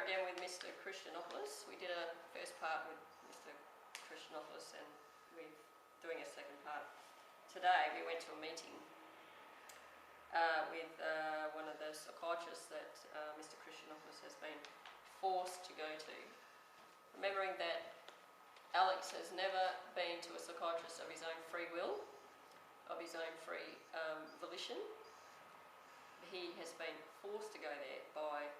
again with Mr. Christianopoulos. We did a first part with Mr. Christianopoulos and we're doing a second part. Today we went to a meeting with one of the psychiatrists that Mr. Christianopoulos has been forced to go to. Remembering that Alex has never been to a psychiatrist of his own free will, of his own free volition. He has been forced to go there by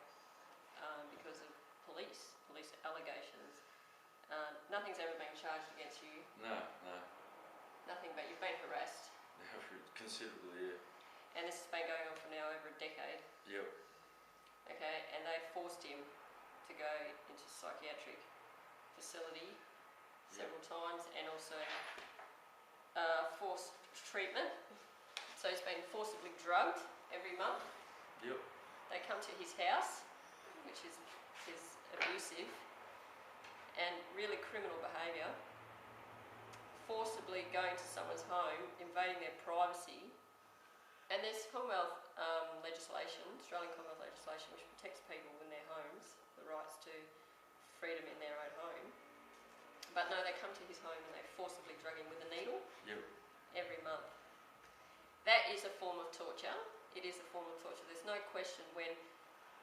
because of police allegations. Nothing's ever been charged against you. No. Nothing, but you've been harassed. Considerably, yeah. And this has been going on for now over a decade. Yep. Okay, and they forced him to go into psychiatric facility several times, and also forced treatment. So he's been forcibly drugged every month. Yep. They come to his house, which is abusive and really criminal behaviour. Forcibly going to someone's home, invading their privacy. And there's Commonwealth legislation, Australian Commonwealth legislation, which protects people in their homes, the rights to freedom in their own home. But no, they come to his home and they forcibly drug him with a needle. Yep. Every month. That is a form of torture. It is a form of torture. There's no question when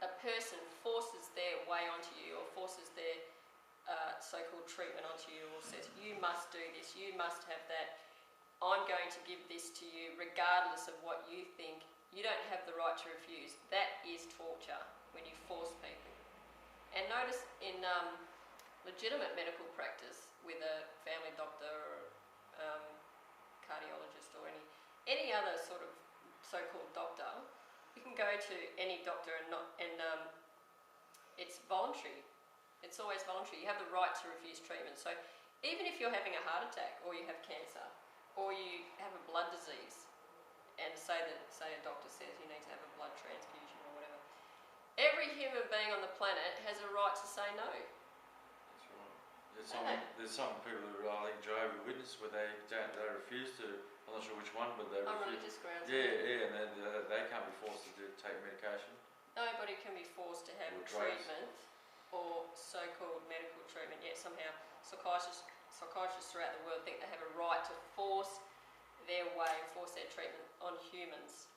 a person forces their way onto you or forces their so-called treatment onto you or says, you must do this, you must have that, I'm going to give this to you regardless of what you think. You don't have the right to refuse. That is torture when you force people. And notice in legitimate medical practice with a family doctor or cardiologist or any other sort of so-called doctor, you can go to any doctor and it's voluntary. It's always voluntary. You have the right to refuse treatment. So even if you're having a heart attack or you have cancer or you have a blood disease and say a doctor says you need to have a blood transfusion or whatever, every human being on the planet has a right to say no. That's right. There's some people who are like Jehovah's Witnesses where they refuse to, I'm not sure which one, but they refuse. On religious grounds. Yeah, and they can't be forced to take medication. Nobody can be forced to have treatment or so-called medical treatment, yet somehow psychiatrists throughout the world think they have a right to force their treatment on humans.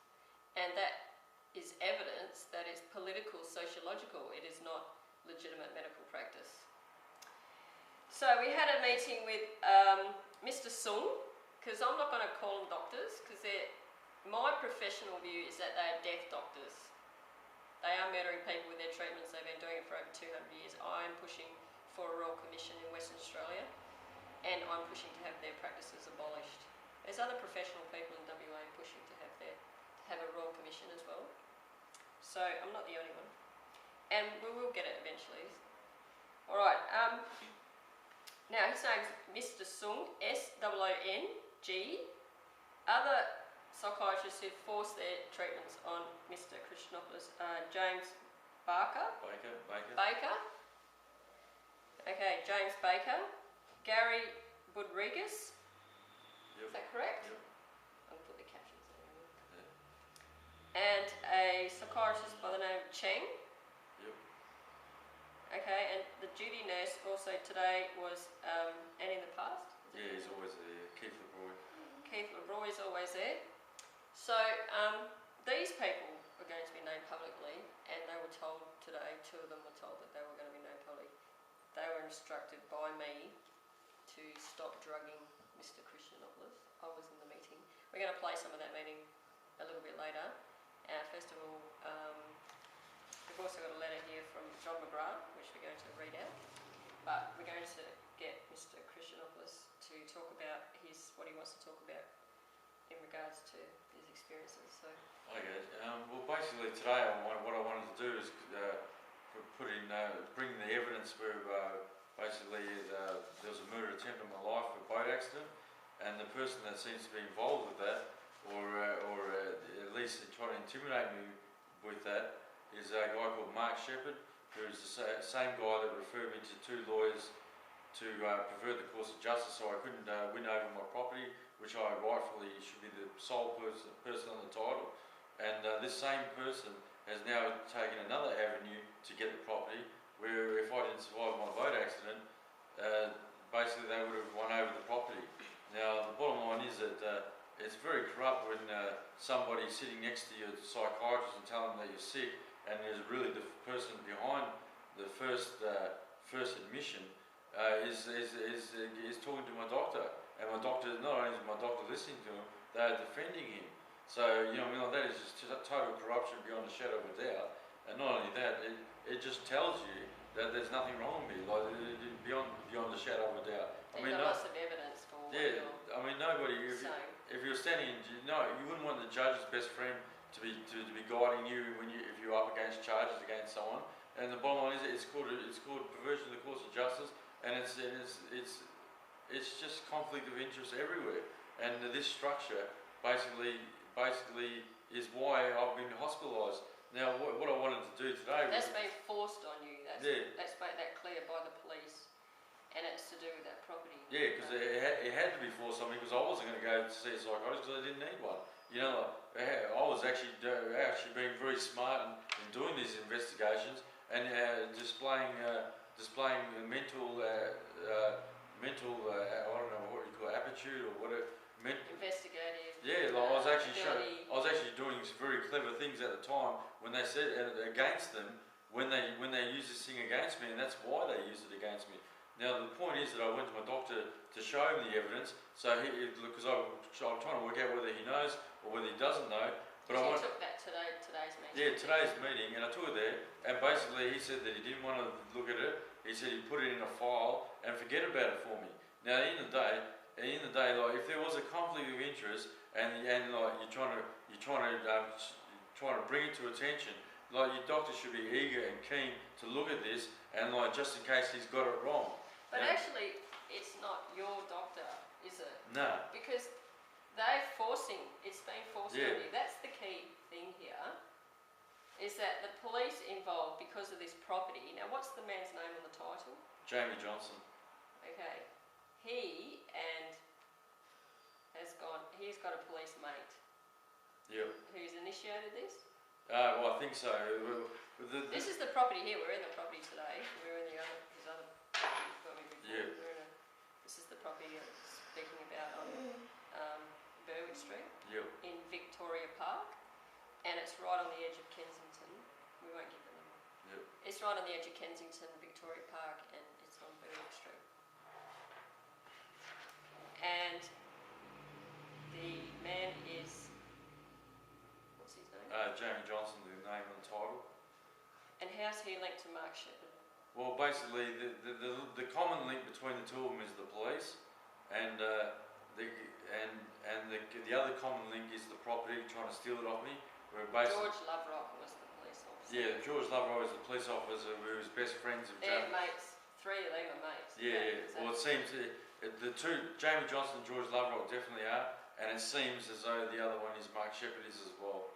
And that is evidence that it's political, sociological. It is not legitimate medical practice. So we had a meeting with Mr. Sung, because I'm not going to call them doctors, because my professional view is that they are death doctors. They are murdering people with their treatments. They've been doing it for over 200 years. I am pushing for a royal commission in Western Australia, and I'm pushing to have their practices abolished. There's other professional people in WA pushing to have a royal commission as well. So I'm not the only one, and we will get it eventually. All right. Now his name's Mr. Sung, S-O-O-N-G. Other psychiatrists who forced their treatments on Mr. Christianopoulos, James Baker. Okay, James Baker. Gary Rodriguez. Yep. Is that correct? Yep. I'll put the captions there. Yeah. And a psychiatrist by the name of Cheng. Yep. Okay, and the duty nurse also today was, and in the past? Yeah, he's always there. Keith LeRoy. Keith LeRoy is always there. So these people are going to be named publicly, and they were told today, two of them were told that they were going to be named public. They were instructed by me to stop drugging Mr. Christianopoulos. I was in the meeting. We're going to play some of that meeting a little bit later. First of all, we've also got a letter here from John McGrath, which we're going to read out. But we're going to get Mr. Christianopoulos to talk about what he wants to talk about in regards to his experiences. So. Okay. Well, basically today, what I wanted to do is bring the evidence where basically there was a murder attempt on my life, a boat accident, and the person that seems to be involved with that, or at least try to intimidate me with that, is a guy called Mark Shepherd, who's the same guy that referred me to two lawyers to pervert the course of justice so I couldn't win over my property, which I rightfully should be the sole person on the title. And this same person has now taken another avenue to get the property, where if I didn't survive my boat accident, basically they would have won over the property. Now the bottom line is that it's very corrupt when somebody's sitting next to your psychiatrist and telling them that you're sick, and there's really the person behind the first admission is talking to my doctor, and my doctor, not only is my doctor listening to him, they're defending him. So you know, I mean, like, that is just total corruption beyond a shadow of a doubt. And not only that, it just tells you that there's nothing wrong with me, like beyond the shadow of a doubt. I mean, lots of evidence for what you're nobody. If you're standing, you wouldn't want the judge's best friend to be guiding you if you're up against charges against someone. And the bottom line is, it's called perversion of the course of justice, and it's just conflict of interest everywhere. And this structure basically is why I've been hospitalised. Now, what I wanted to do today that's been forced on you. That's made that clear by the police, and it's to do with that property. Yeah, because it had to be forced on me, because I wasn't going to go to see a psychiatrist because I didn't need one. You know, I was actually being very smart in doing these investigations and displaying mental I don't know what you call it, aptitude or whatever. Investigative. Yeah, like I was actually doing some very clever things at the time when they said against them, when they used this thing against me, and that's why they used it against me. Now the point is that I went to my doctor to show him the evidence, so because I'm trying to work out whether he knows or whether he doesn't know. But you took that today's meeting. Yeah, today's meeting, and I took it there, and basically he said that he didn't want to look at it. He said he'd put it in a file and forget about it for me. Now, at the end of the day, like if there was a conflict of interest, and like you're trying to bring it to attention, like your doctor should be eager and keen to look at this, and like just in case he's got it wrong. But actually, it's not your doctor, is it? No. Because it's been forced on you. That's the key thing here, is that the police involved because of this property. Now, what's the man's name on the title? Jamie Johnson. Okay. He's got a police mate. Yep. Who's initiated this? Well, I think so. This is the property here. We're in the property today. We're in his other property. Yeah. This is the property I was speaking about on Berwick Street. Yep. In Victoria Park, and it's right on the edge of Kensington. We won't give them. Yep. It's right on the edge of Kensington, Victoria Park, and it's on Berwick Street. And the man is, what's his name? Jamie Johnson, the name and title. And how's he linked to Mark Shepherd? Well, basically, the common link between the two of them is the police, and the other common link is the property trying to steal it off me. George Loverock was the police officer. Yeah, George Loverock was the police officer who was best friends of They're mates. Three of them are mates. Yeah. Well, it seems the two, Jamie Johnson and George Loverock definitely are, and it seems as though the other one is Mark Shepherd is as well.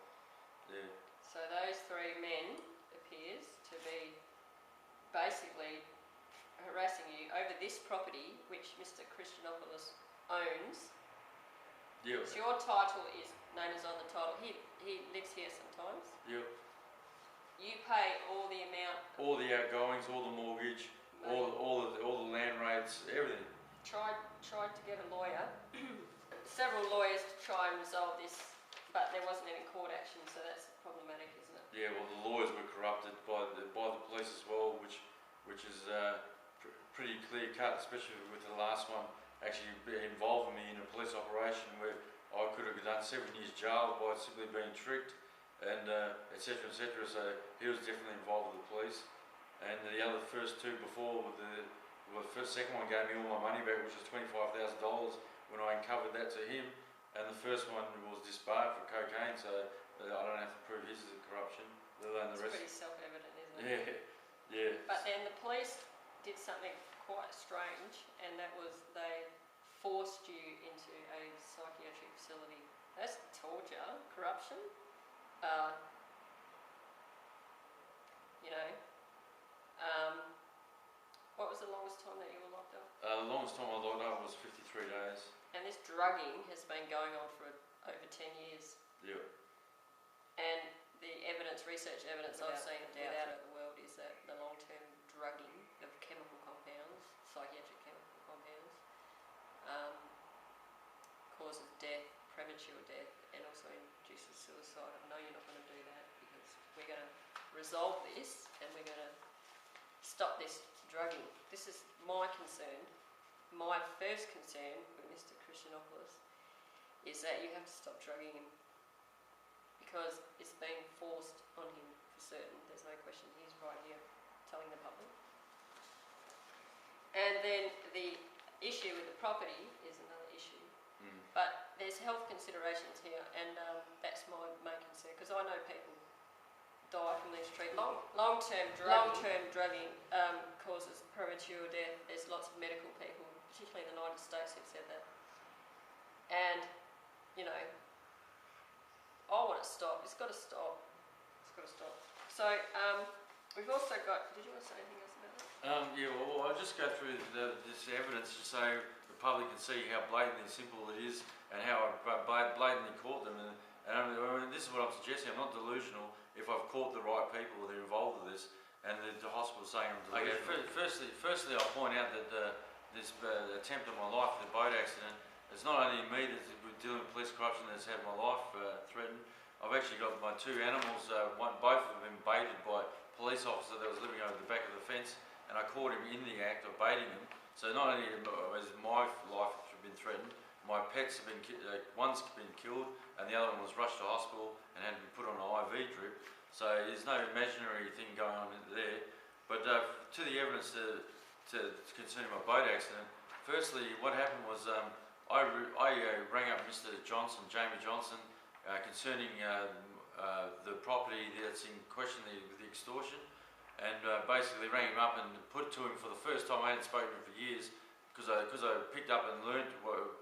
Yeah. So those three men appears to be basically harassing you over this property, which Mr. Christianopoulos owns. Yeah. So your title name is on the title. He lives here sometimes. Yep. You pay all the amount. All the outgoings, all the mortgage, all the land rates, everything. Tried to get a lawyer, several lawyers to try and resolve this, but there wasn't any court action, so that's problematic, isn't it? Yeah. Well, the lawyers were corrupted by the police as well, which is pretty clear cut, especially with the last one actually involving me in a police operation where I could have done 7 years jail by simply being tricked, and etc. etc. So he was definitely involved with the police, and the other first two before the second one gave me all my money back, which was $25,000 when I uncovered that to him, and the first one was disbarred for cocaine, so I don't have to prove his is a corruption, let alone the rest. It's pretty self-evident, isn't it? Yeah. But then the police did something quite strange, and that was they forced you into a psychiatric facility. That's torture, corruption. What was the longest time that you were locked up? The longest time I locked up was 53 days. And this drugging has been going on for over 10 years. Yeah. And the research evidence I've seen out of the world is that the long-term drugging of chemical compounds, psychiatric chemical compounds, causes death, premature death, and also induces suicide. I know you're not going to do that because we're going to resolve this and we're going to stop this drugging. This is my concern. My first concern with Mr. Christianopoulos is that you have to stop drugging him because it's being forced on him for certain. There's no question. He's right here telling the public. And then the issue with the property is another issue. But there's health considerations here, and that's my main concern because I know people die from these treatments. Long-term drugging causes premature death. There's lots of medical people, particularly in the United States, who've said that. And, you know, I want it to stop. It's got to stop. It's got to stop. So, we've also got... Did you want to say anything else about that? Yeah, well, I'll just go through this evidence so the public can see how blatantly simple it is and how I blatantly caught them. And I mean, this is what I'm suggesting. I'm not delusional if I've caught the right people that are involved with this, and the hospital's saying I'm delusional. Okay, firstly, I'll point out that this attempt on my life, the boat accident, it's not only me that's dealing with police corruption that's had my life threatened. I've actually got my two animals, both have been baited by a police officer that was living over the back of the fence, and I caught him in the act of baiting him. So not only has my life been threatened, my pets have been one's been killed, and the other one was rushed to hospital and had to be put on an IV drip. So there's no imaginary thing going on there. But to the evidence concerning my boat accident, firstly, what happened was I rang up Mr. Johnson, Jamie Johnson, concerning the property that's in question with the extortion, and basically rang him up and put to him for the first time. I hadn't spoken to him for years because I picked up and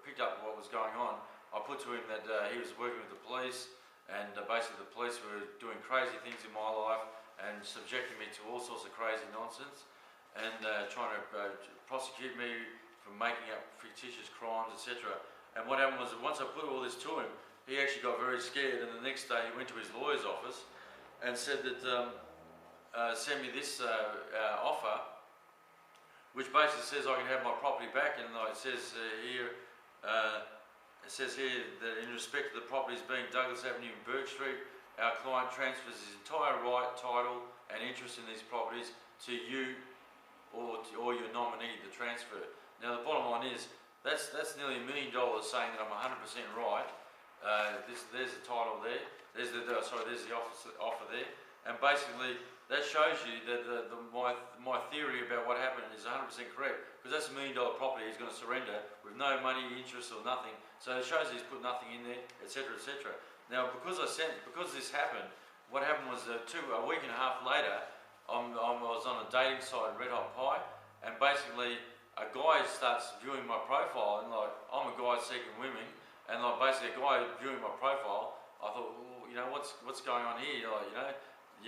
picked up what was going on. I put to him that he was working with the police, and basically the police were doing crazy things in my life and subjecting me to all sorts of crazy nonsense, and trying to prosecute me for making up fictitious crimes, etc. And what happened was that once I put all this to him, he actually got very scared, and the next day he went to his lawyer's office and said that send me this offer, which basically says I can have my property back, and it says here that in respect to the properties being Douglas Avenue and Burke Street, our client transfers his entire right, title and interest in these properties to you or your nominee, the transfer. Now the bottom line is that's nearly $1 million saying that I'm 100% right. There's the title there. There's the offer there, and basically that shows you that my theory about what happened is 100% correct, because that's $1 million property he's going to surrender with no money, interest or nothing. So it shows he's put nothing in there, etc., etc. Now because this happened, what happened was a week and a half later, I was on a dating site in Red Hot Pie, and basically a guy starts viewing my profile, and like I'm a guy seeking women, and like basically a guy viewing my profile, I thought, well, you know, what's going on here, like, you know,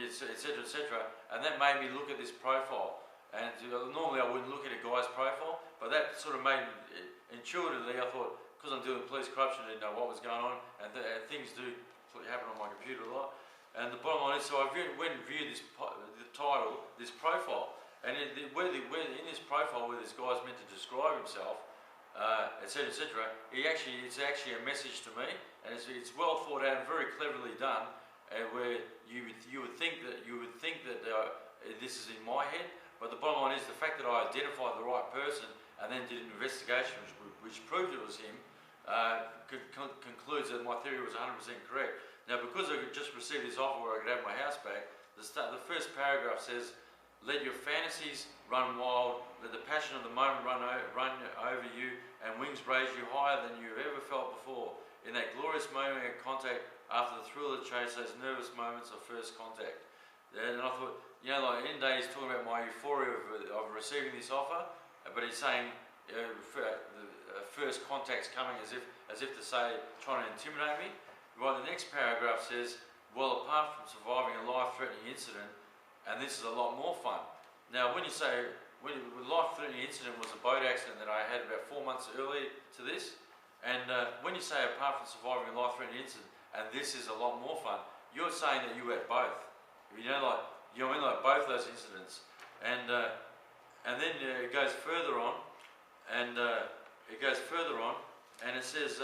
etc., etc. And that made me look at this profile. And normally I wouldn't look at a guy's profile, but that sort of made intuitively, I thought, because I'm dealing with police corruption, I didn't know what was going on, and things do happen on my computer a lot. And the bottom line is, so I went and viewed the title, this profile, and in this profile where this guy's meant to describe himself, etc., etc., it's actually a message to me, and it's well thought out and very cleverly done, where you would think that this is in my head, but the bottom line is the fact that I identified the right person and then did an investigation which proved it was him, concludes that my theory was 100% correct. Now, because I just received this offer where I could have my house back, the first paragraph says, "Let your fantasies run wild, let the passion of the moment run over you, and wings raise you higher than you've ever felt before. In that glorious moment of contact, after the thrill of the chase, those nervous moments of first contact." And I thought, you know, like in day he's talking about my euphoria of receiving this offer, but he's saying first contact's coming as if to say, trying to intimidate me. Right, the next paragraph says, "Well, apart from surviving a life-threatening incident, and this is a lot more fun." Now, when the life-threatening incident was a boat accident that I had about 4 months earlier to this, and when you say apart from surviving a life-threatening incident, and this is a lot more fun, you're saying that you had both. You know, like both those incidents. and then it goes further on, and and it says,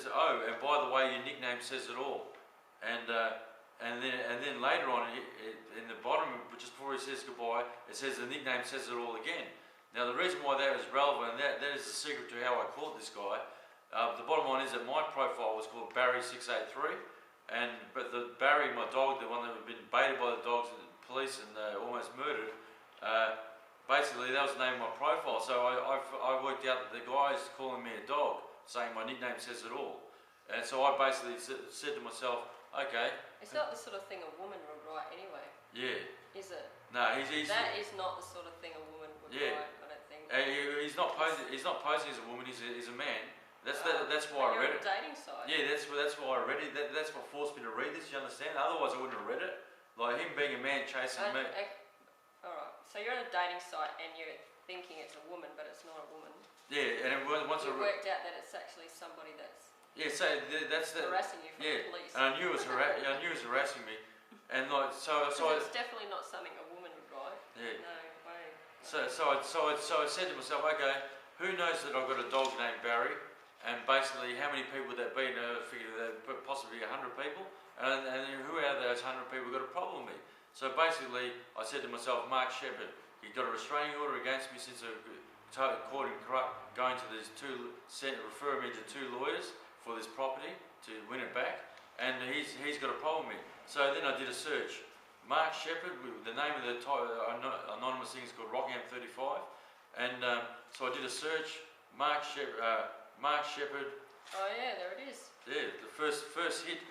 oh, and by the way, your nickname says it all, and then later on, in the bottom, just before he says goodbye, it says the nickname says it all again. Now, the reason why that is relevant, and that is the secret to how I caught this guy. The bottom line is that my profile was called Barry683, but the Barry, my dog, the one that had been baited by the dogs and the police and almost murdered, basically that was the name of my profile. So I worked out that the guy's calling me a dog, saying my nickname says it all. And so I basically said to myself, okay. It's not the sort of thing a woman would write anyway. Yeah. Is it? No, that is not the sort of thing a woman would write, I don't think. He's not posing as a woman, he's a man. That's why I read it. Dating site. Yeah, that's why I read it. That's what forced me to read this, you understand? Otherwise I wouldn't have read it. Like him being a man chasing me. Alright, so you're on a dating site and you're thinking it's a woman, but it's not a woman. Yeah, and once you worked out that it's actually somebody that's harassing you from the police. And I knew it was harassing me, and like so it's definitely not something a woman would write. Yeah. No way. So I said to myself, okay, who knows that I've got a dog named Barry, and basically how many people would that be? And I figured that possibly 100 people, and who out of those 100 people got a problem with me? So basically, I said to myself, Mark Shepherd, he got a restraining order against me since I caught him corrupt, going to these referring me to 2 lawyers for this property to win it back, and he's got a problem with me. So then I did a search. Mark Shepherd, the name of the anonymous thing is called Rockingham 35, and so I did a search. Mark Shepherd. Oh yeah, there it is. Yeah, the first hit.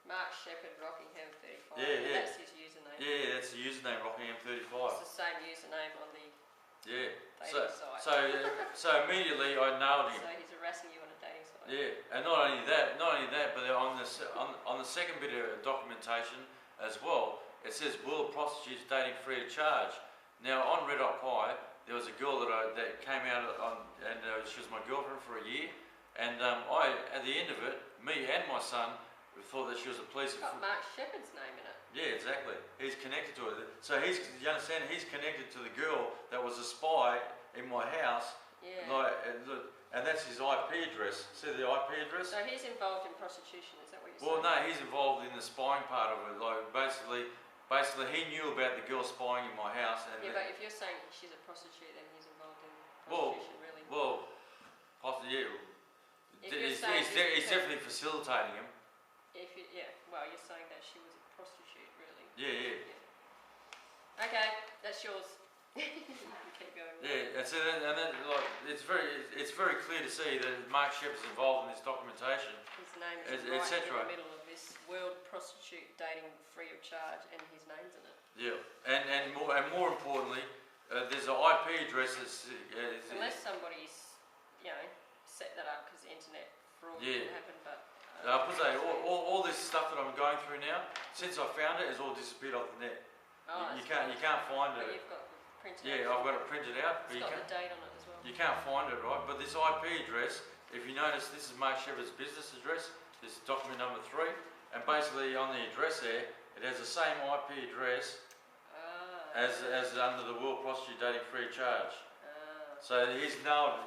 Mark Shepherd, Rockingham 35. Yeah. That's his username. Yeah, that's the username, Rockingham 35. It's the same username on the dating site. So immediately I nailed him. So he's harassing you on a dating site. Yeah, and not only that, but on the second bit of documentation as well, it says will prostitutes dating free of charge. Now on Red Hot Pie, there was a girl that came out and she was my girlfriend for a year, and I at the end of it, me and my son thought that she was a police. It's got Mark Shepherd's name in it. Yeah, exactly. He's connected to it. So you understand, he's connected to the girl that was a spy in my house. Yeah. And that's his IP address. See the IP address? So he's involved in prostitution, is that what you're saying? Well, no, he's involved in the spying part of it. Like basically he knew about the girl spying in my house. And but if you're saying she's a prostitute, then he's involved in prostitution, really. Well, possibly, yeah. He's definitely facilitating him. You're saying that she was a prostitute, really. Yeah. Okay, that's yours. You can keep going. Yeah, it's very clear to see that Mark Shepherd's involved in this documentation. His name is right in the middle of this world prostitute dating free of charge, and his name's in it. Yeah, and more importantly, there's an IP address that's unless somebody's set that up because the internet fraud can happen, but. All this stuff that I'm going through now, since I found it, has all disappeared off the net. Oh, you can't find it. But you've got it printed out. Yeah, I've got it printed out. It's got the date on it as well. You can't find it, right? But this IP address, if you notice, this is Mark Shepherd's business address. This is document number 3, and basically on the address there, it has the same IP address as under the World Prostitute Dating Free of Charge. So he's nailed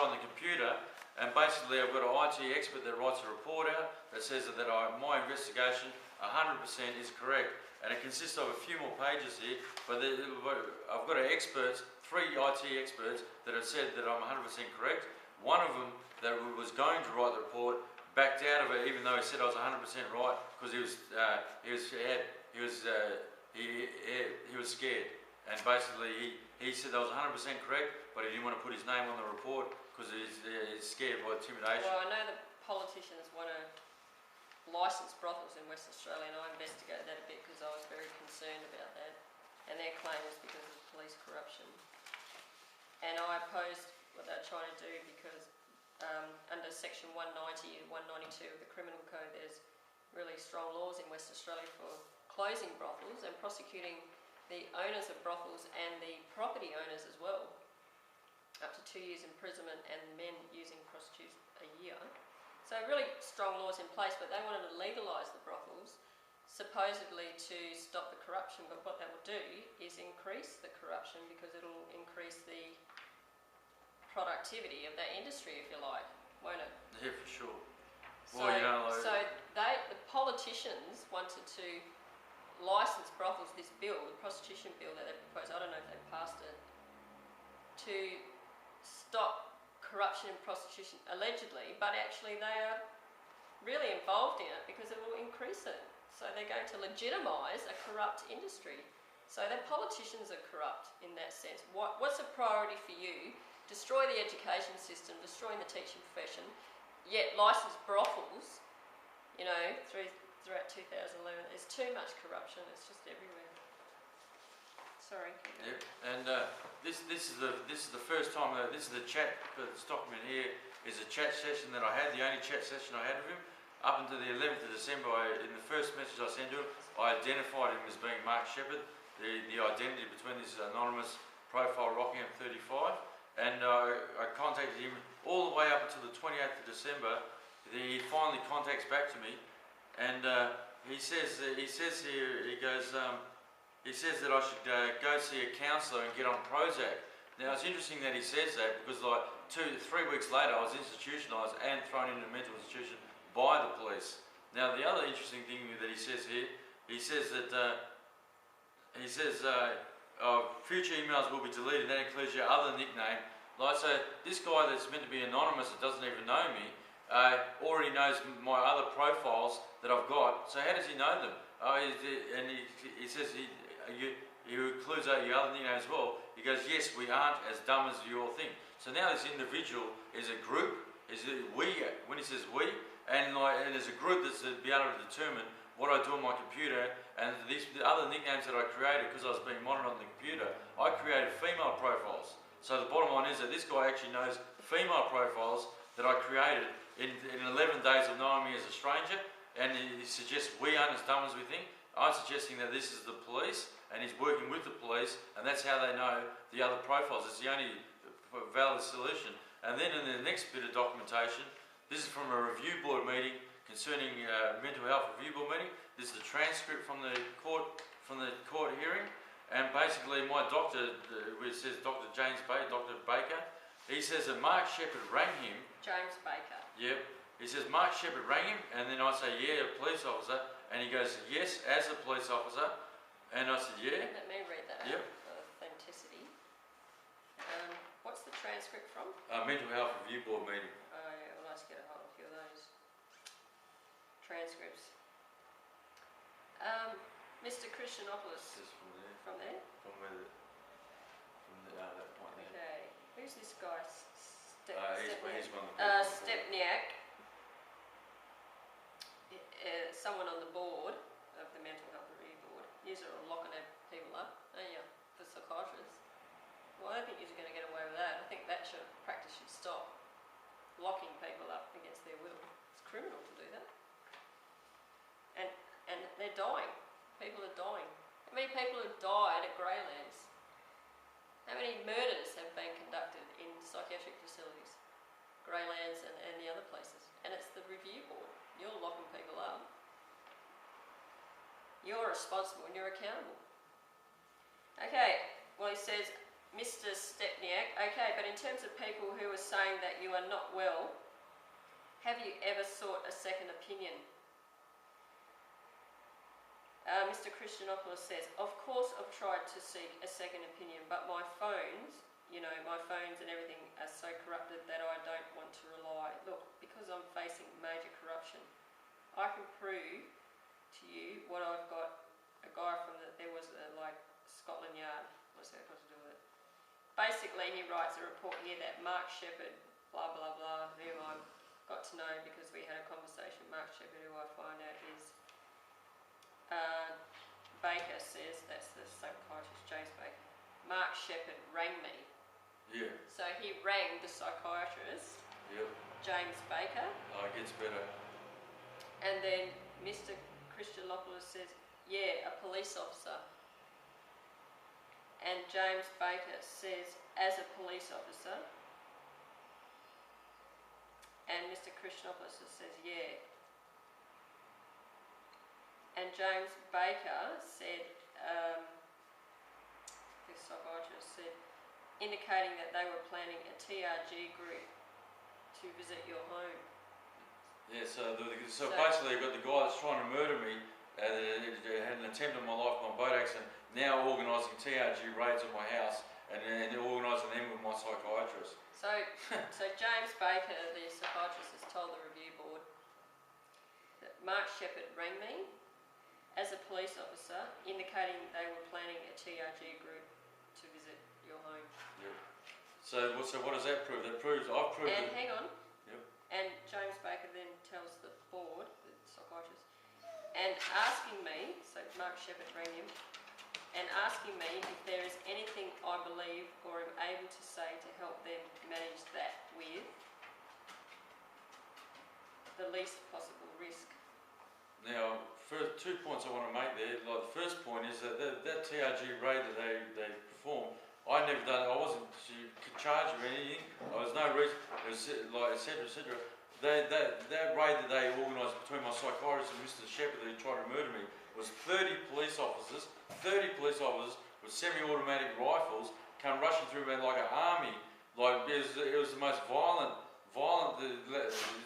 on the computer. And basically, I've got an IT expert that writes a report out that says that my investigation 100% is correct. And it consists of a few more pages here, but I've got 3 IT experts that have said that I'm 100% correct. One of them that was going to write the report backed out of it, even though he said I was 100% right, because he was scared. And basically, he said I was 100% correct, but he didn't want to put his name on the report because he's scared by intimidation. Well, I know the politicians want to license brothels in West Australia, and I investigated that a bit because I was very concerned about that. And their claim was because of police corruption. And I opposed what they're trying to do because under section 190 and 192 of the Criminal Code, there's really strong laws in West Australia for closing brothels and prosecuting the owners of brothels and the property owners as well, up to 2 years imprisonment, and men using prostitutes a year. So really strong laws in place, but they wanted to legalise the brothels supposedly to stop the corruption, but what that will do is increase the corruption because it'll increase the productivity of that industry, if you like, won't it? Yeah, for sure. So, Well, you know, like, the politicians wanted to license brothels, this bill, the prostitution bill that they proposed, I don't know if they passed it, to stop corruption in prostitution, allegedly, but actually they are really involved in it because it will increase it. So they're going to legitimise a corrupt industry. So the politicians are corrupt in that sense. What's a priority for you? Destroy the education system, destroying the teaching profession, yet license brothels, you know, throughout 2011. There's too much corruption, it's just everywhere. Sorry. Yep. And this is the first time that this is the chat. This document here is a chat session that I had, the only chat session I had with him. Up until the 11th of December, in the first message I sent to him, I identified him as being Mark Shepherd. The identity between this anonymous profile, Rockingham 35. And I contacted him all the way up until the 28th of December. He finally contacts back to me, and he says here, he goes, he says that I should go see a counsellor and get on Prozac. Now it's interesting that he says that because like 3 weeks later I was institutionalised and thrown into a mental institution by the police. Now the other interesting thing that he says here, he says that future emails will be deleted. That includes your other nickname. Like, so this guy that's meant to be anonymous that doesn't even know me already knows my other profiles that I've got. So how does he know them? And he says he includes your other nickname as well. He goes, yes, we aren't as dumb as you all think. So now this individual is a group. Is we? When he says we, and there's a group that's to be able to determine what I do on my computer, and the other nicknames that I created because I was being monitored on the computer, I created female profiles. So the bottom line is that this guy actually knows female profiles that I created in 11 days of knowing me as a stranger, and he suggests we aren't as dumb as we think. I'm suggesting that this is the police, and he's working with the police, and that's how they know the other profiles. It's the only valid solution. And then in the next bit of documentation, this is from a review board meeting concerning mental health review board meeting. This is the transcript from the court hearing, and basically my doctor, which says Dr. James Baker, Dr. Baker, he says that Mark Shepherd rang him. James Baker. Yep. He says Mark Shepherd rang him, and then I say, yeah, a police officer, and he goes, yes, as a police officer, and I said, yeah. Let me read that. Yep. Authenticity. What's the transcript from? Mental health review board meeting. Oh yeah, well let's get a hold of a few of those transcripts. Mr. Christianopoulos. Just from there. From there? From that point there. Okay. Who's this guy? He's one of the Stepniak. Someone on the board of the Mental Health Review Board. You're locking people up, aren't you? The psychiatrists. Well, I don't think you're going to get away with that. I think that practice should stop. Locking people up against their will. It's criminal to do that. And they're dying. People are dying. How many people have died at Greylands? How many murders have been conducted in psychiatric facilities? Greylands and the other places. And it's the review board. You're locking people up. You're responsible and you're accountable. Okay, well he says, Mr. Stepniak, okay, but in terms of people who are saying that you are not well, have you ever sought a second opinion? Mr. Christianopoulos says, of course I've tried to seek a second opinion, but my phones, my phones and everything are so corrupted that I don't want to rely. Look, because I'm facing major corruption, I can prove to you what I've got. A guy from there was Scotland Yard. What's that got to do with it? Basically, he writes a report here that Mark Shepherd, blah blah blah, whom I got to know because we had a conversation. Mark Shepherd, who I find out is Baker says, that's the psychiatrist James Baker. Mark Shepherd rang me. Yeah. So he rang the psychiatrist. Yep. James Baker. Oh, it gets better. And then Mr. Christianopoulos says, yeah, a police officer. And James Baker says, as a police officer. And Mr. Christianopoulos says, yeah. And James Baker said, the psychiatrist said, indicating that they were planning a TRG group to visit your home. Yeah, so basically you've got the guy that's trying to murder me, had an attempt on my life by boat accident, now organising TRG raids on my house and organising them with my psychiatrist. So James Baker, the psychiatrist, has told the review board that Mark Shepherd rang me as a police officer, indicating they were planning a TRG group to visit your home. Yep. So what does that prove? That proves I've proved. And hang on. Yep. And James Baker then tells the board, the psychiatrist, and asking me, so Mark Shepherd rang him, and asking me if there is anything I believe or am able to say to help them manage that with the least possible risk. Now, first 2 points I want to make there. Like the first point is that that TRG raid that they performed, I never done it. I wasn't charged of anything. There was no reason. It was like etc. etc. That raid that they organised between my psychiatrist and Mr. Shepherd that tried to murder me was 30 police officers with semi-automatic rifles come rushing through like an army. Like it was the most violent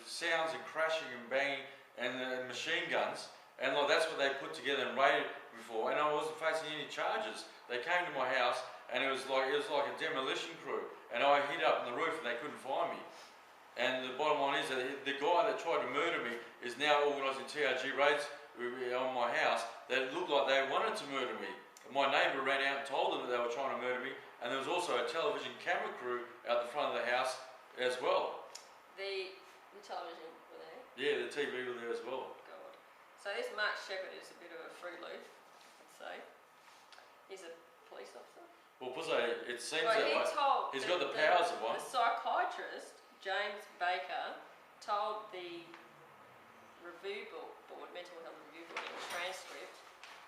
sounds and crashing and banging and machine guns, and like that's what they put together and raided before. And I wasn't facing any charges. They came to my house and it was like a demolition crew, and I hid up in the roof and they couldn't find me. And the bottom line is that the guy that tried to murder me is now organising TRG raids on my house that looked like they wanted to murder me. My neighbour ran out and told them that they were trying to murder me, and there was also a television camera crew out the front of the house as well. The television were there? Yeah, the TV were there as well. God. So this Mark Shepherd is a bit of a freeload, I'd say. He's a police officer. Well, it seems that way. He's got the powers of one. The psychiatrist, James Baker, told the review board, mental health review board, in a transcript.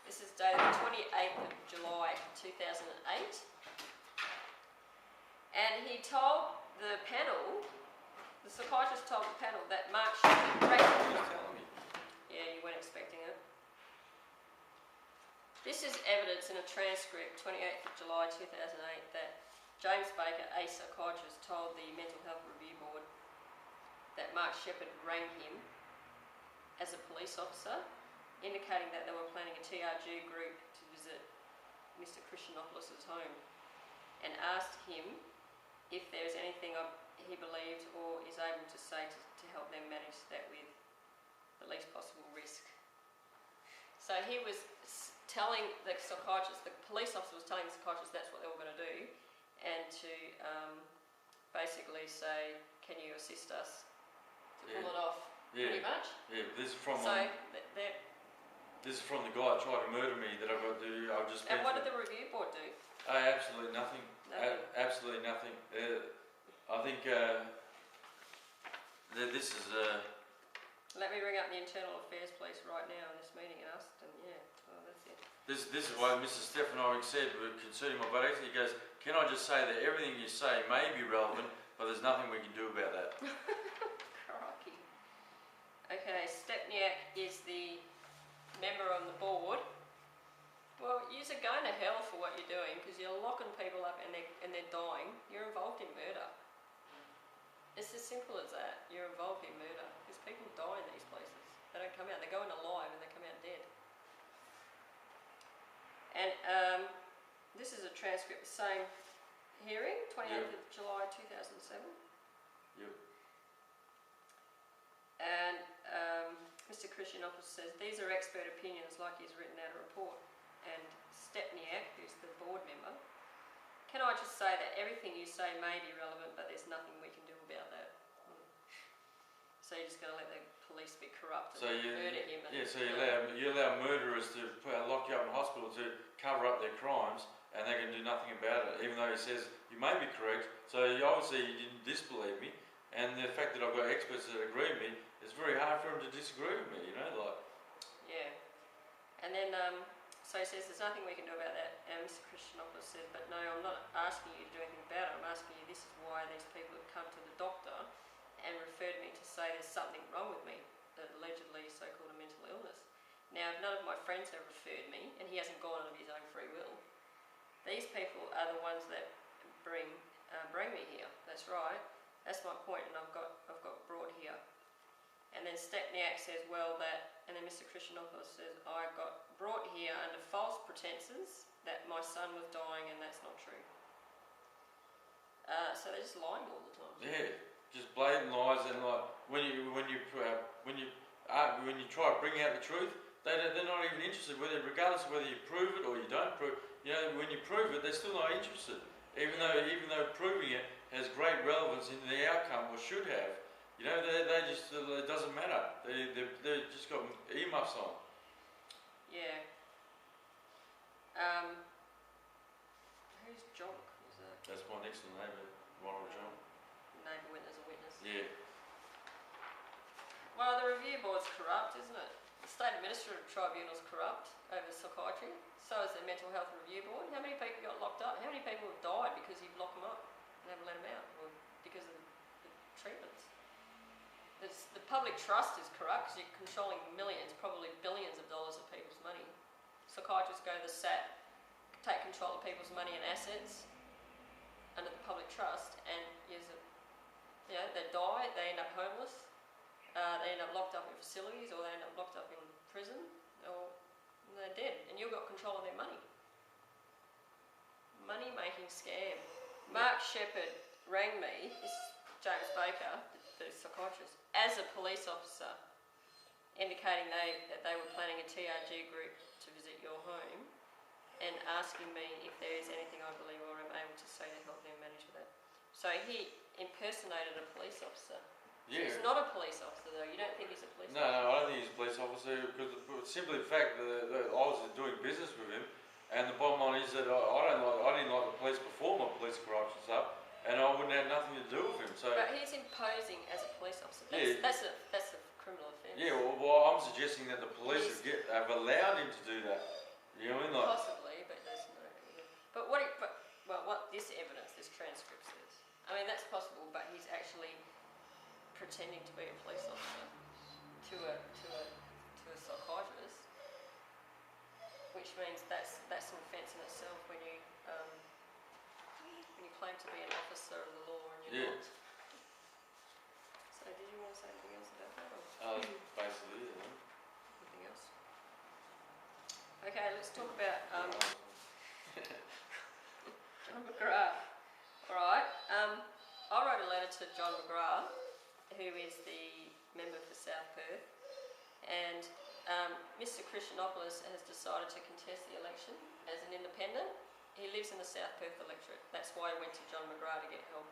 This is dated 28th of July 2008. And he told the panel, the psychiatrist told the panel that Mark Shepherd... Yeah, you weren't expecting it. This is evidence in a transcript, 28th of July 2008, that James Baker, a psychiatrist, told the Mental Health Review Board that Mark Shepherd rang him as a police officer, indicating that they were planning a TRG group to visit Mr. Christianopoulos' home, and asked him if there is anything he believed or is able to say to help them manage that with the least possible risk. So he was telling the psychiatrist, the police officer was telling the psychiatrist that's what they were going to do, and to basically say, can you assist us to pull it off, pretty much? Yeah, this is from this is from the guy that tried to murder me that I've got to do. I've just. And what did the review board do? Absolutely nothing. Absolutely nothing. I think this is. Let me ring up the Internal Affairs Police right now in this meeting and ask them. Yeah, that's it. This is what Mr. Stefanovic said concerning my body. He goes, "Can I just say that everything you say may be relevant, but there's nothing we can do about that." Crikey. Okay, Stepniak is the member on the board. Well, you're going to hell for what you're doing because you're locking people up and they're dying. You're involved in murder. It's as simple as that. You're involved in murder because people die in these places. They don't come out. They go in alive and they come out dead. And this is a transcript, the same hearing, 28th of July 2007. Yep. And Mr. Christianopoulos says, these are expert opinions like he's written out a report. And Stepniak, who's the board member, can I just say that everything you say may be relevant, but there's nothing we can do about that. So you're just going to let the police be corrupt and murder him? And, so you allow murderers to lock you up in hospital to cover up their crimes, and they can do nothing about it, even though he says you may be correct. So obviously you didn't disbelieve me, and the fact that I've got experts that agree with me, it's very hard for them to disagree with me, you know, like. Yeah. And then, so he says there's nothing we can do about that, and Mr. Christianopoulos said, but no, I'm not asking you to do anything about it, I'm asking you this is why these people have come to the doctor and referred me to say there's something wrong with me, allegedly so-called a mental illness. Now, if none of my these people are the ones that bring me here. That's right. That's my point, and I've got brought here. And then Stepniak says, well, and then Mr. Christianopoulos says, I got brought here under false pretenses that my son was dying, and that's not true. So they're just lying all the time. Yeah, just blatant lies, and like when you try to bring out the truth, they're not even interested. Regardless of whether you prove it or you don't prove, when you prove it, they're still not interested. Even though proving it has great relevance in the outcome, or should have, they just it doesn't matter. They just got earmuffs on. Yeah. Who's Jock? Is that? That's my next door neighbour, Ronald John. Neighbour went as a witness. Yeah. Well, the review board's corrupt, isn't it? The State Administrative Tribunal's corrupt over psychiatry. So is the Mental Health Review Board. How many people got locked up? How many people have died because you've locked them up and haven't let them out, or because of the treatments? The public trust is corrupt because you're controlling millions, probably billions of dollars of people's money. Psychiatrists go to the SAT, take control of people's money and assets under the public trust, and use it. They die, they end up homeless, they end up locked up in facilities, or they end up locked up in prison, or they're dead, and you've got control of their money. Money-making scam. Mark Shepherd rang me, this is James Baker, the psychiatrist, as a police officer, indicating that they were planning a TRG group to visit your home, and asking me if there is anything I believe or am able to say to help them manage with that. So he impersonated a police officer. Yeah. He's not a police officer though. You don't think he's a police officer? No, I don't think he's a police officer, because simply the fact that I was doing business with him, and the bottom line is that I didn't like the police before my police corruption stuff, and I wouldn't have nothing to do with him. So. But he's imposing as a police officer. That's a criminal offence. Yeah, well, I'm suggesting that the police have allowed him to do that. You know what I mean? Like, possibly, but there's no. But what this evidence, this transcript says, I mean, that's possible, but he's actually pretending to be a police officer to a psychiatrist, which means that's an offence in itself when you claim to be an officer of the law and you're not. So did you want to say anything else about that? Basically, yeah. Anything else? Okay, let's talk about John McGrath. Alright, I wrote a letter to John McGrath, who is the member for South Perth, and Mr. Christianopoulos has decided to contest the election as an independent. He lives in the South Perth electorate. That's why I went to John McGrath to get help.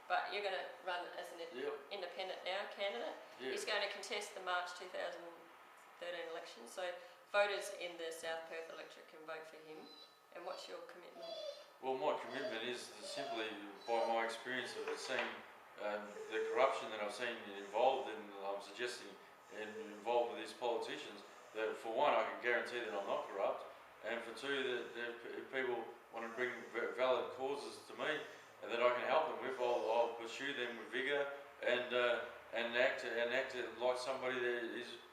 But you're going to run as an independent now, candidate. Yep. He's going to contest the March 2013 election. So voters in the South Perth electorate can vote for him. And what's your commitment? Well, my commitment is simply by my experience of seeing the corruption that I've seen involved in, I'm suggesting, involved with these politicians, that for one, I can guarantee that I'm not corrupt, and for two, that if people want to bring valid causes to me and that I can help them with, I'll pursue them with vigour and act like somebody that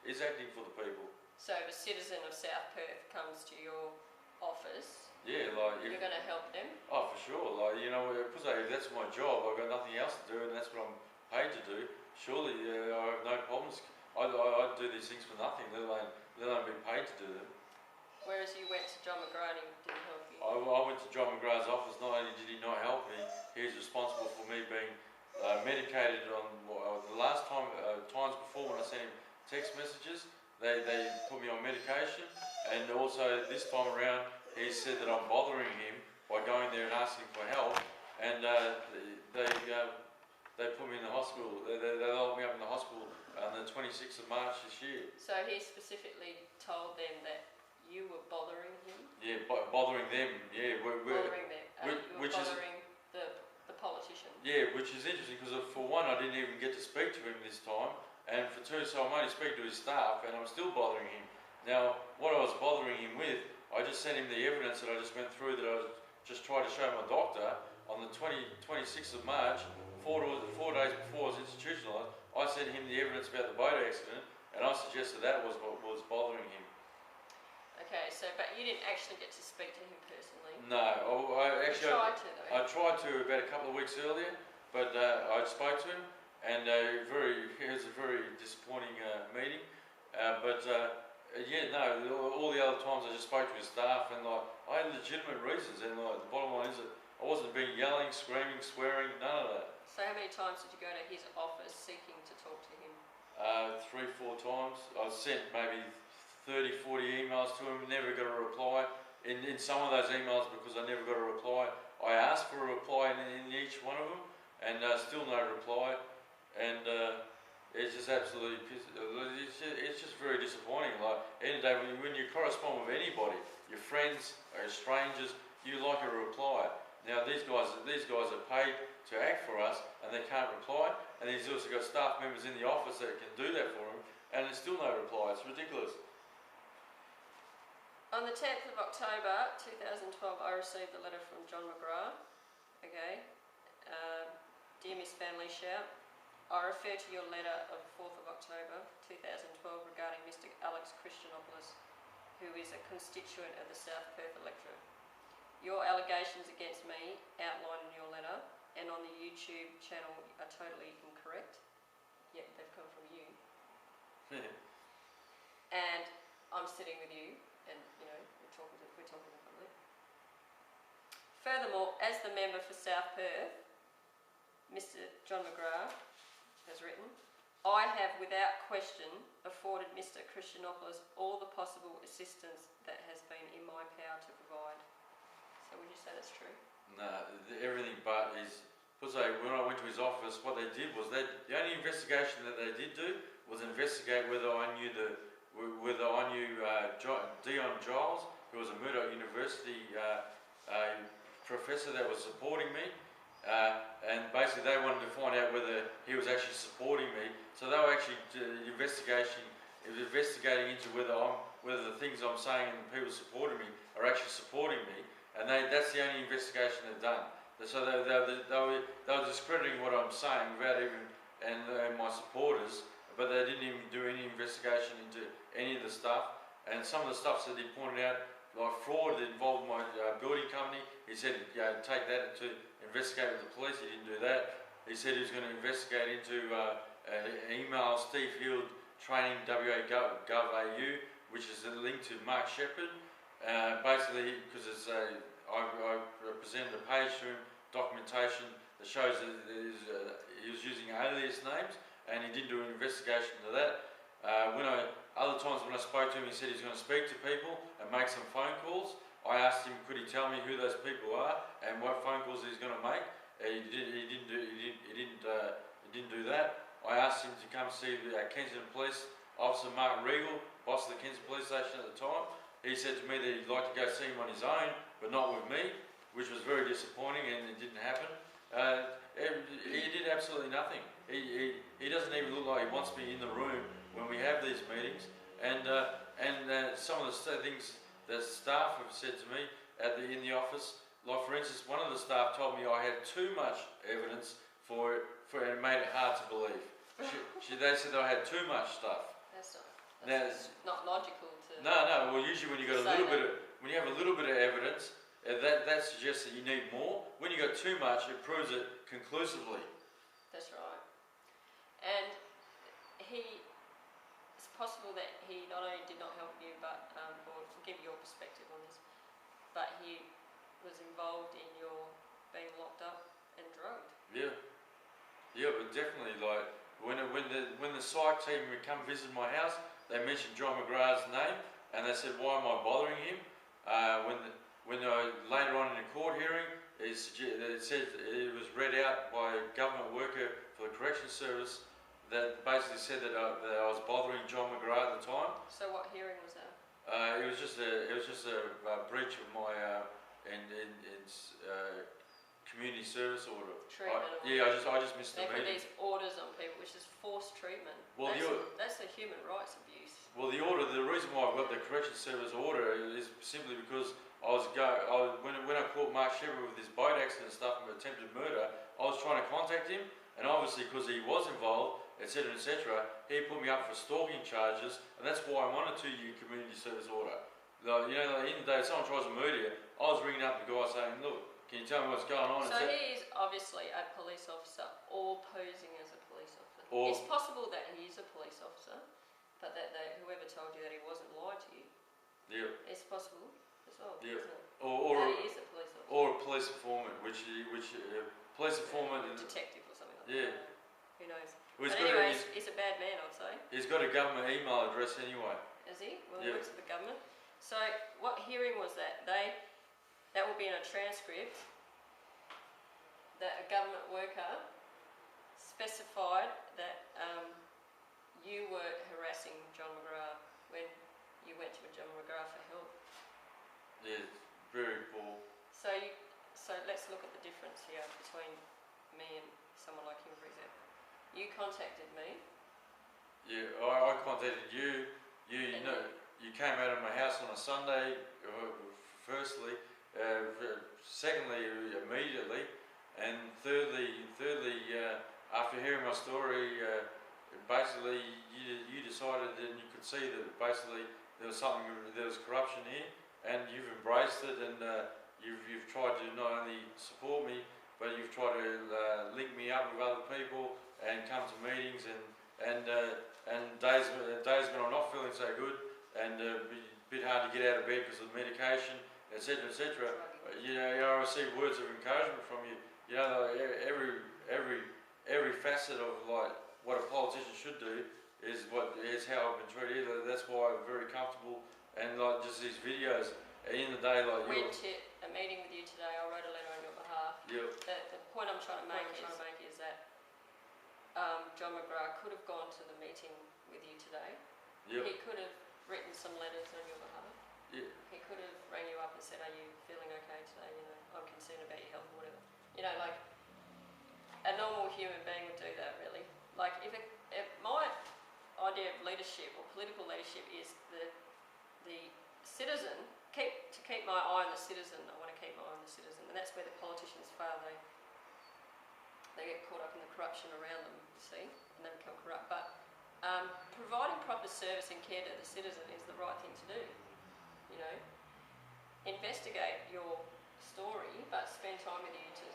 is acting for the people. So if a citizen of South Perth comes to your office, you're going to help them? Oh, for sure. Because if that's my job, I've got nothing else to do, and that's what I'm paid to do. Surely, I have no problems. I do these things for nothing, let alone be paid to do them. Whereas you went to John McGrath and he didn't help you? I went to John McGrath's office. Not only did he not help me, he was responsible for me being medicated on the last times before when I sent him text messages. They put me on medication, and also this time around he said that I'm bothering him by going there and asking for help, and they put me in the hospital. They locked me up in the hospital on the 26th of March this year. So he specifically told them that you were bothering him? Yeah, bothering them. Yeah, bothering them. Bothering the politician. Yeah, which is interesting because for one, I didn't even get to speak to him this time, and for two, so I'm only speaking to his staff, and I'm still bothering him. Now, what I was bothering him with, I just sent him the evidence that I just went through, that I just tried to show my doctor on the 26th of March, 4 days before I was institutionalised. I sent him the evidence about the boat accident, and I suggested that was what was bothering him. Okay, Okay, so but you didn't actually get to speak to him personally. No, I You tried to though. I tried to about a couple of weeks earlier, but I spoke to him, and it was a very disappointing meeting. Yeah, no, all the other times I just spoke to his staff, and like I had legitimate reasons, and like the bottom line is that I wasn't being yelling, screaming, swearing, none of that. So how many times did you go to his office seeking to talk to him? 3-4 times. I sent maybe 30-40 emails to him, never got a reply. In some of those emails, because I never got a reply, I asked for a reply in each one of them, and still no reply. And it's just absolutely it's just very disappointing. Like any day when you correspond with anybody, your friends or strangers, you like a reply. Now these guys are paid to act for us, and they can't reply. And he's also got staff members in the office that can do that for him, and there's still no reply. It's ridiculous. On the 10th of October 2012, I received a letter from John McGrath. Okay, dear Miss Van Shout, I refer to your letter of 4th of October 2012 regarding Mr. Alex Christianopoulos, who is a constituent of the South Perth electorate. Your allegations against me outlined in your letter and on the YouTube channel are totally incorrect. Yet they've come from you. And I'm sitting with you, and you know we're talking to the public. Furthermore, as the member for South Perth, Mr. John McGrath has written, I have without question afforded Mr. Christianopoulos all the possible assistance that has been in my power to provide. So would you say that's true? No, everything but is. When I went to his office, what they did was the only investigation that they did do was investigate whether I knew Dion Giles, who was a Murdoch University professor that was supporting me, and basically they wanted to find out whether he was actually supporting me. So they were actually investigating into whether the things I'm saying and the people supporting me are actually supporting me, and that's the only investigation they've done. So they were discrediting what I'm saying without even and my supporters, but they didn't even do any investigation into any of the stuff. And some of the stuff that he pointed out, like fraud that involved my building company, he said, take that to investigate with the police. He didn't do that. He said he was going to investigate into email Steve Hill training WA govau, which is a link to Mark Shepherd. Basically, because it's I presented a page to him, documentation that shows that he was using alias names, and he didn't do an investigation into that. Other times when I spoke to him, he said he's going to speak to people and make some phone calls. I asked him, could he tell me who those people are and what phone calls he's going to make. He didn't do that. I asked him to come see the Kensington Police Officer Mark Regal, boss of the Kensington Police Station at the time. He said to me that he'd like to go see him on his own, but not with me, which was very disappointing, and it didn't happen. He did absolutely nothing. He doesn't even look like he wants me in the room when we have these meetings. And some of the things that staff have said to me in the office, like for instance, one of the staff told me I had too much evidence for it, and it made it hard to believe. They said that I had too much stuff. That's not logical to. No. Well, usually when you got when you have a little bit of evidence, that suggests that you need more. When you got too much, it proves it conclusively. That's right. And it's possible that he not only did not help you, but or give your perspective on this, but he was involved in your being locked up and drugged. Yeah, but definitely, like when the psych team would come visit my house, they mentioned John McGrath's name, and they said, "Why am I bothering him?" When later on in the court hearing, it said it was read out by a government worker for the corrections service that basically said that I was bothering John McGrath at the time. So what hearing was that? It was just a breach of my community service order. Treatment order. Yeah, I just missed the meeting. They put these orders on people, which is forced treatment. Well, that's a human rights abuse. Well, the reason why I've got the corrections service order is simply because when I caught Mark Shepherd with his boat accident and stuff and attempted murder, I was trying to contact him, and obviously because he was involved, etc., he put me up for stalking charges, and that's why I'm on a 2-year community service order. like, you know, like in the day, if someone tries to murder you, I was ringing up the guy saying, look, can you tell me what's going on? So he is obviously a police officer or posing as a police officer. Or it's possible that he is a police officer, but that whoever told you that he wasn't lied to you. Yeah. It's possible as well. Yeah. Isn't it? Or that he is a police officer. Or a police informant, which police informant. Detective or something like yeah. that. Who knows? Well, but anyway, he's a bad man, I'd say. He's got a government email address anyway. Is he? Well, yep. he works for the government. So what hearing was that? That will be in a transcript that a government worker specified that you were harassing John McGrath when you went to John McGrath for help. Yeah, very poor. So let's look at the difference here between me and someone like him, for example. You contacted me. Yeah, I contacted you. You came out of my house on a Sunday, firstly. Secondly, immediately. And thirdly, after hearing my story, basically you decided and you could see that basically there was corruption here, and you've embraced it, and you've tried to not only support me, but you've tried to link me up with other people and come to meetings, and days when I'm not feeling so good, and a bit hard to get out of bed because of the medication, etc., etc. You know, I receive words of encouragement from you. You know, every facet of like what a politician should do is how I've been treated. That's why I'm very comfortable, and like just these videos. In the day, like went to a meeting with you today. I wrote a letter on your behalf. Yep. The point I'm trying to make is that John McGrath could have gone to the meeting with you today. Yep. He could have written some letters on your behalf. Yeah. He could have rang you up and said, "Are you feeling okay today? You know, I'm concerned about your health or whatever." You know, like a normal human being would do that, really. Like if my idea of leadership or political leadership is the citizen. To keep my eye on the citizen, I want to keep my eye on the citizen, and that's where the politicians fail. They get caught up in the corruption around them, you see, and they become corrupt. But providing proper service and care to the citizen is the right thing to do. You know, investigate your story, but spend time with you to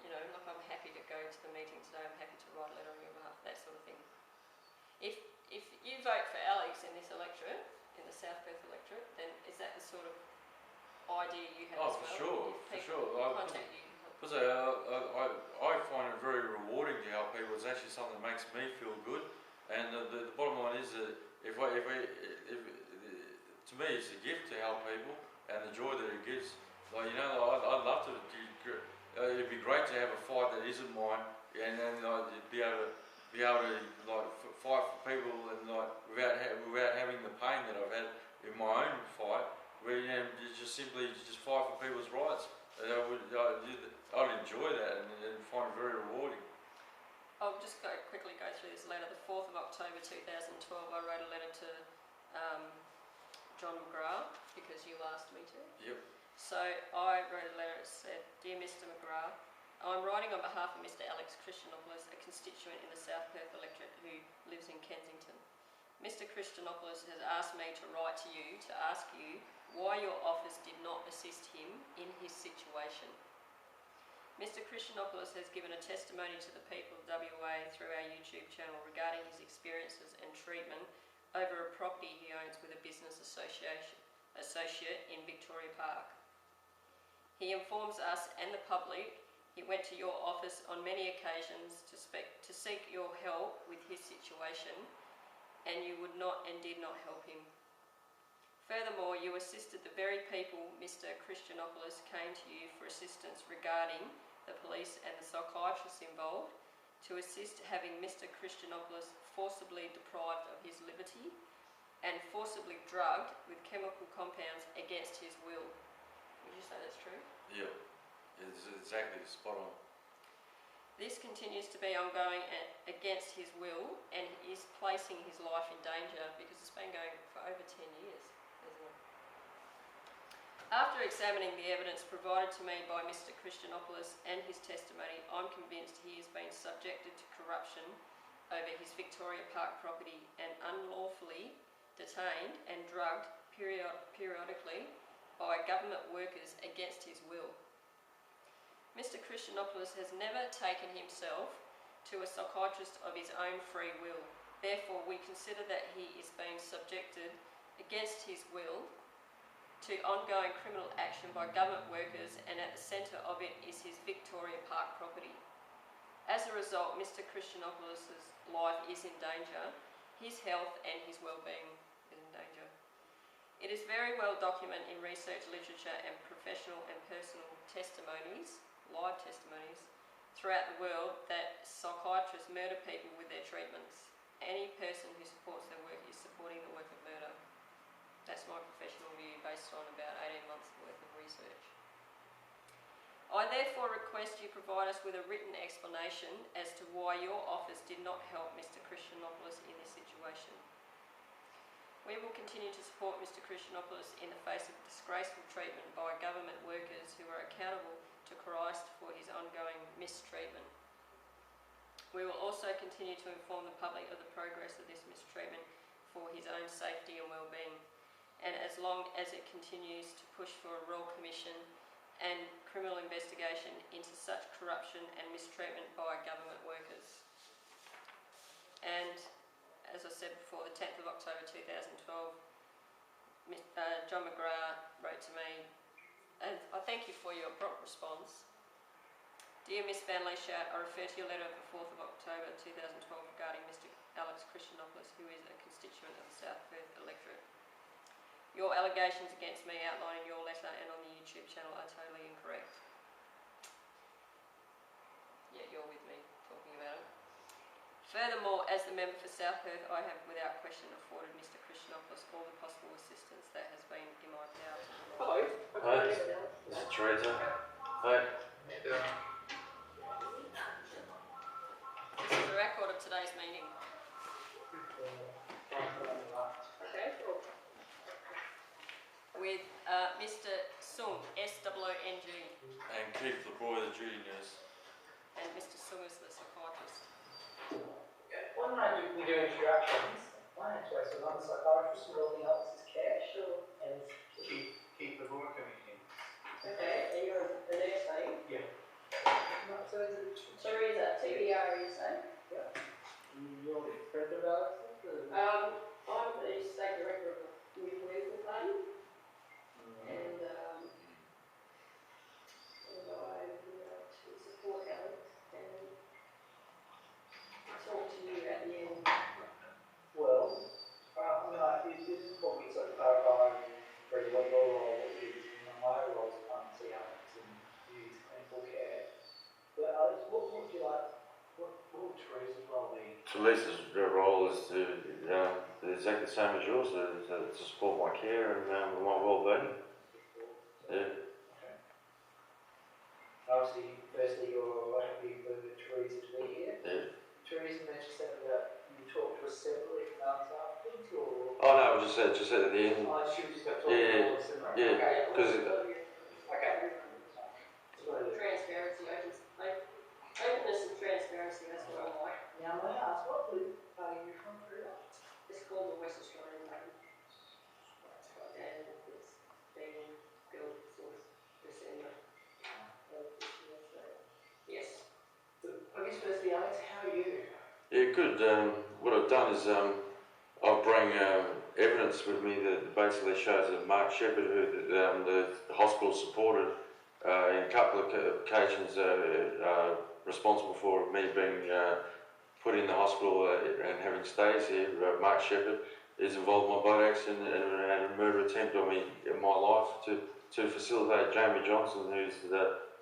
you know, like I'm happy to go to the meeting today. I'm happy to write a letter on your behalf, that sort of thing. If you vote for Alex in this electorate, in the South Perth electorate, then is that the sort of idea you have as well? For sure. Contact you. Because I find it very rewarding to help people. It's actually something that makes me feel good. And the bottom line is that if to me it's a gift to help people, and the joy that it gives. Like, you know, I'd love to. It'd be great to have a fight that isn't mine, and then be able to like fight for people, and like without having the pain that I've had in my own fight, where you know you just simply fight for people's rights. I'd enjoy that and find it very rewarding. I'll just quickly go through this letter. The 4th of October 2012, I wrote a letter to John McGrath because you asked me to. Yep. So I wrote a letter that said, "Dear Mr. McGrath, I'm writing on behalf of Mr. Alex Christianopoulos, a constituent in the South Perth electorate who lives in Kensington. Mr. Christianopoulos has asked me to write to you to ask you why your office did not assist him in his situation. Mr. Christianopoulos has given a testimony to the people of WA through our YouTube channel regarding his experiences and treatment over a property he owns with a business associate in Victoria Park. He informs us and the public he went to your office on many occasions to seek your help with his situation, and you would not and did not help him. Furthermore, you assisted the very people Mr. Christianopoulos came to you for assistance regarding the police and the psychiatrists involved to assist having Mr. Christianopoulos forcibly deprived of his liberty and forcibly drugged with chemical compounds against his will." Would you say that's true? Yeah, it's exactly spot on. "This continues to be ongoing against his will and is placing his life in danger because it's been going for over 10 years, isn't it? After examining the evidence provided to me by Mr. Christianopoulos and his testimony, I'm convinced he has been subjected to corruption over his Victoria Park property and unlawfully detained and drugged periodically by government workers against his will. Mr. Christianopoulos has never taken himself to a psychiatrist of his own free will. Therefore, we consider that he is being subjected against his will to ongoing criminal action by government workers, and at the centre of it is his Victoria Park property. As a result, Mr. Christianopoulos' life is in danger, his health and his well-being is in danger. It is very well documented in research literature and professional and personal testimonies, live testimonies, throughout the world that psychiatrists murder people with their treatments. Any person who supports their work is supporting the work of murder. That's my professional view based on about 18 months worth of research. I therefore request you provide us with a written explanation as to why your office did not help Mr. Christianopoulos in this situation. We will continue to support Mr. Christianopoulos in the face of disgraceful treatment by government workers who are accountable to Christ for his ongoing mistreatment. We will also continue to inform the public of the progress of this mistreatment for his own safety and well-being, and as long as it continues to push for a royal commission and criminal investigation into such corruption and mistreatment by government workers. And as I said before, the 10th of October 2012, John McGrath wrote to me, and I thank you for your prompt response. Dear Miss Van Leeshout, I refer to your letter of the 4th of October 2012 regarding Mr. Alex Christianopoulos, who is a constituent of the South Perth electorate. Your allegations against me outlined in your letter and on the YouTube channel are totally incorrect. Yeah, you're with me talking about it. Furthermore, as the member for South Perth, I have without question afforded Mr. Christianopoulos all the possible assistance that has been in my power to provide. Hello. Hi, this is Teresa. Hi. This is a record of today's meeting. Okay, cool. With Mr. Sung, S-O-O-N-G, And Keith LeBoy, the duty nurse. and Mr. Sung is the psychiatrist. Why don't we do introductions? My name's Wes, I'm a psychiatrist and Rolling Else is Cash. Sure. And Keep the boy coming in. Okay, and you're the nurse, are you? Yeah. so is it Teresa, T-E-R-E-S-A. you're a friend of ours? I'm the state director of the New Political Party, and I'm here to support Alex and talk to you at the end. Well, this is what we sort of clarify very well your role, what you do, and my role is to see Alex and use clinical care. But Alex, what would you like, what would Teresa's role be? Teresa's role is to exactly the same as yours, to support my care and my well-being. Yeah. Okay. Obviously, firstly, you're happy for Teresa to be here. Yeah. Teresa mentioned something that you talked to us separately from us afterwards, or? Oh no, just at the end. Oh, she was just going to talk Yeah, about us, right? yeah, Okay. because Okay. Transparency, openness and transparency, that's what I like. Now, may I ask, what political party are you from, Teresa? It's called the West Australian Party, and it's been built since December of this year, so yes. I guess firstly, Alex, how are you? yeah, good. What I've done is I'll bring evidence with me that basically shows that Mark Shepherd, who the hospital supported in a couple of occasions, responsible for me being put in the hospital and having stays here. Mark Shepherd is involved in my boat accident and had a murder attempt on me in my life to facilitate Jamie Johnson, who's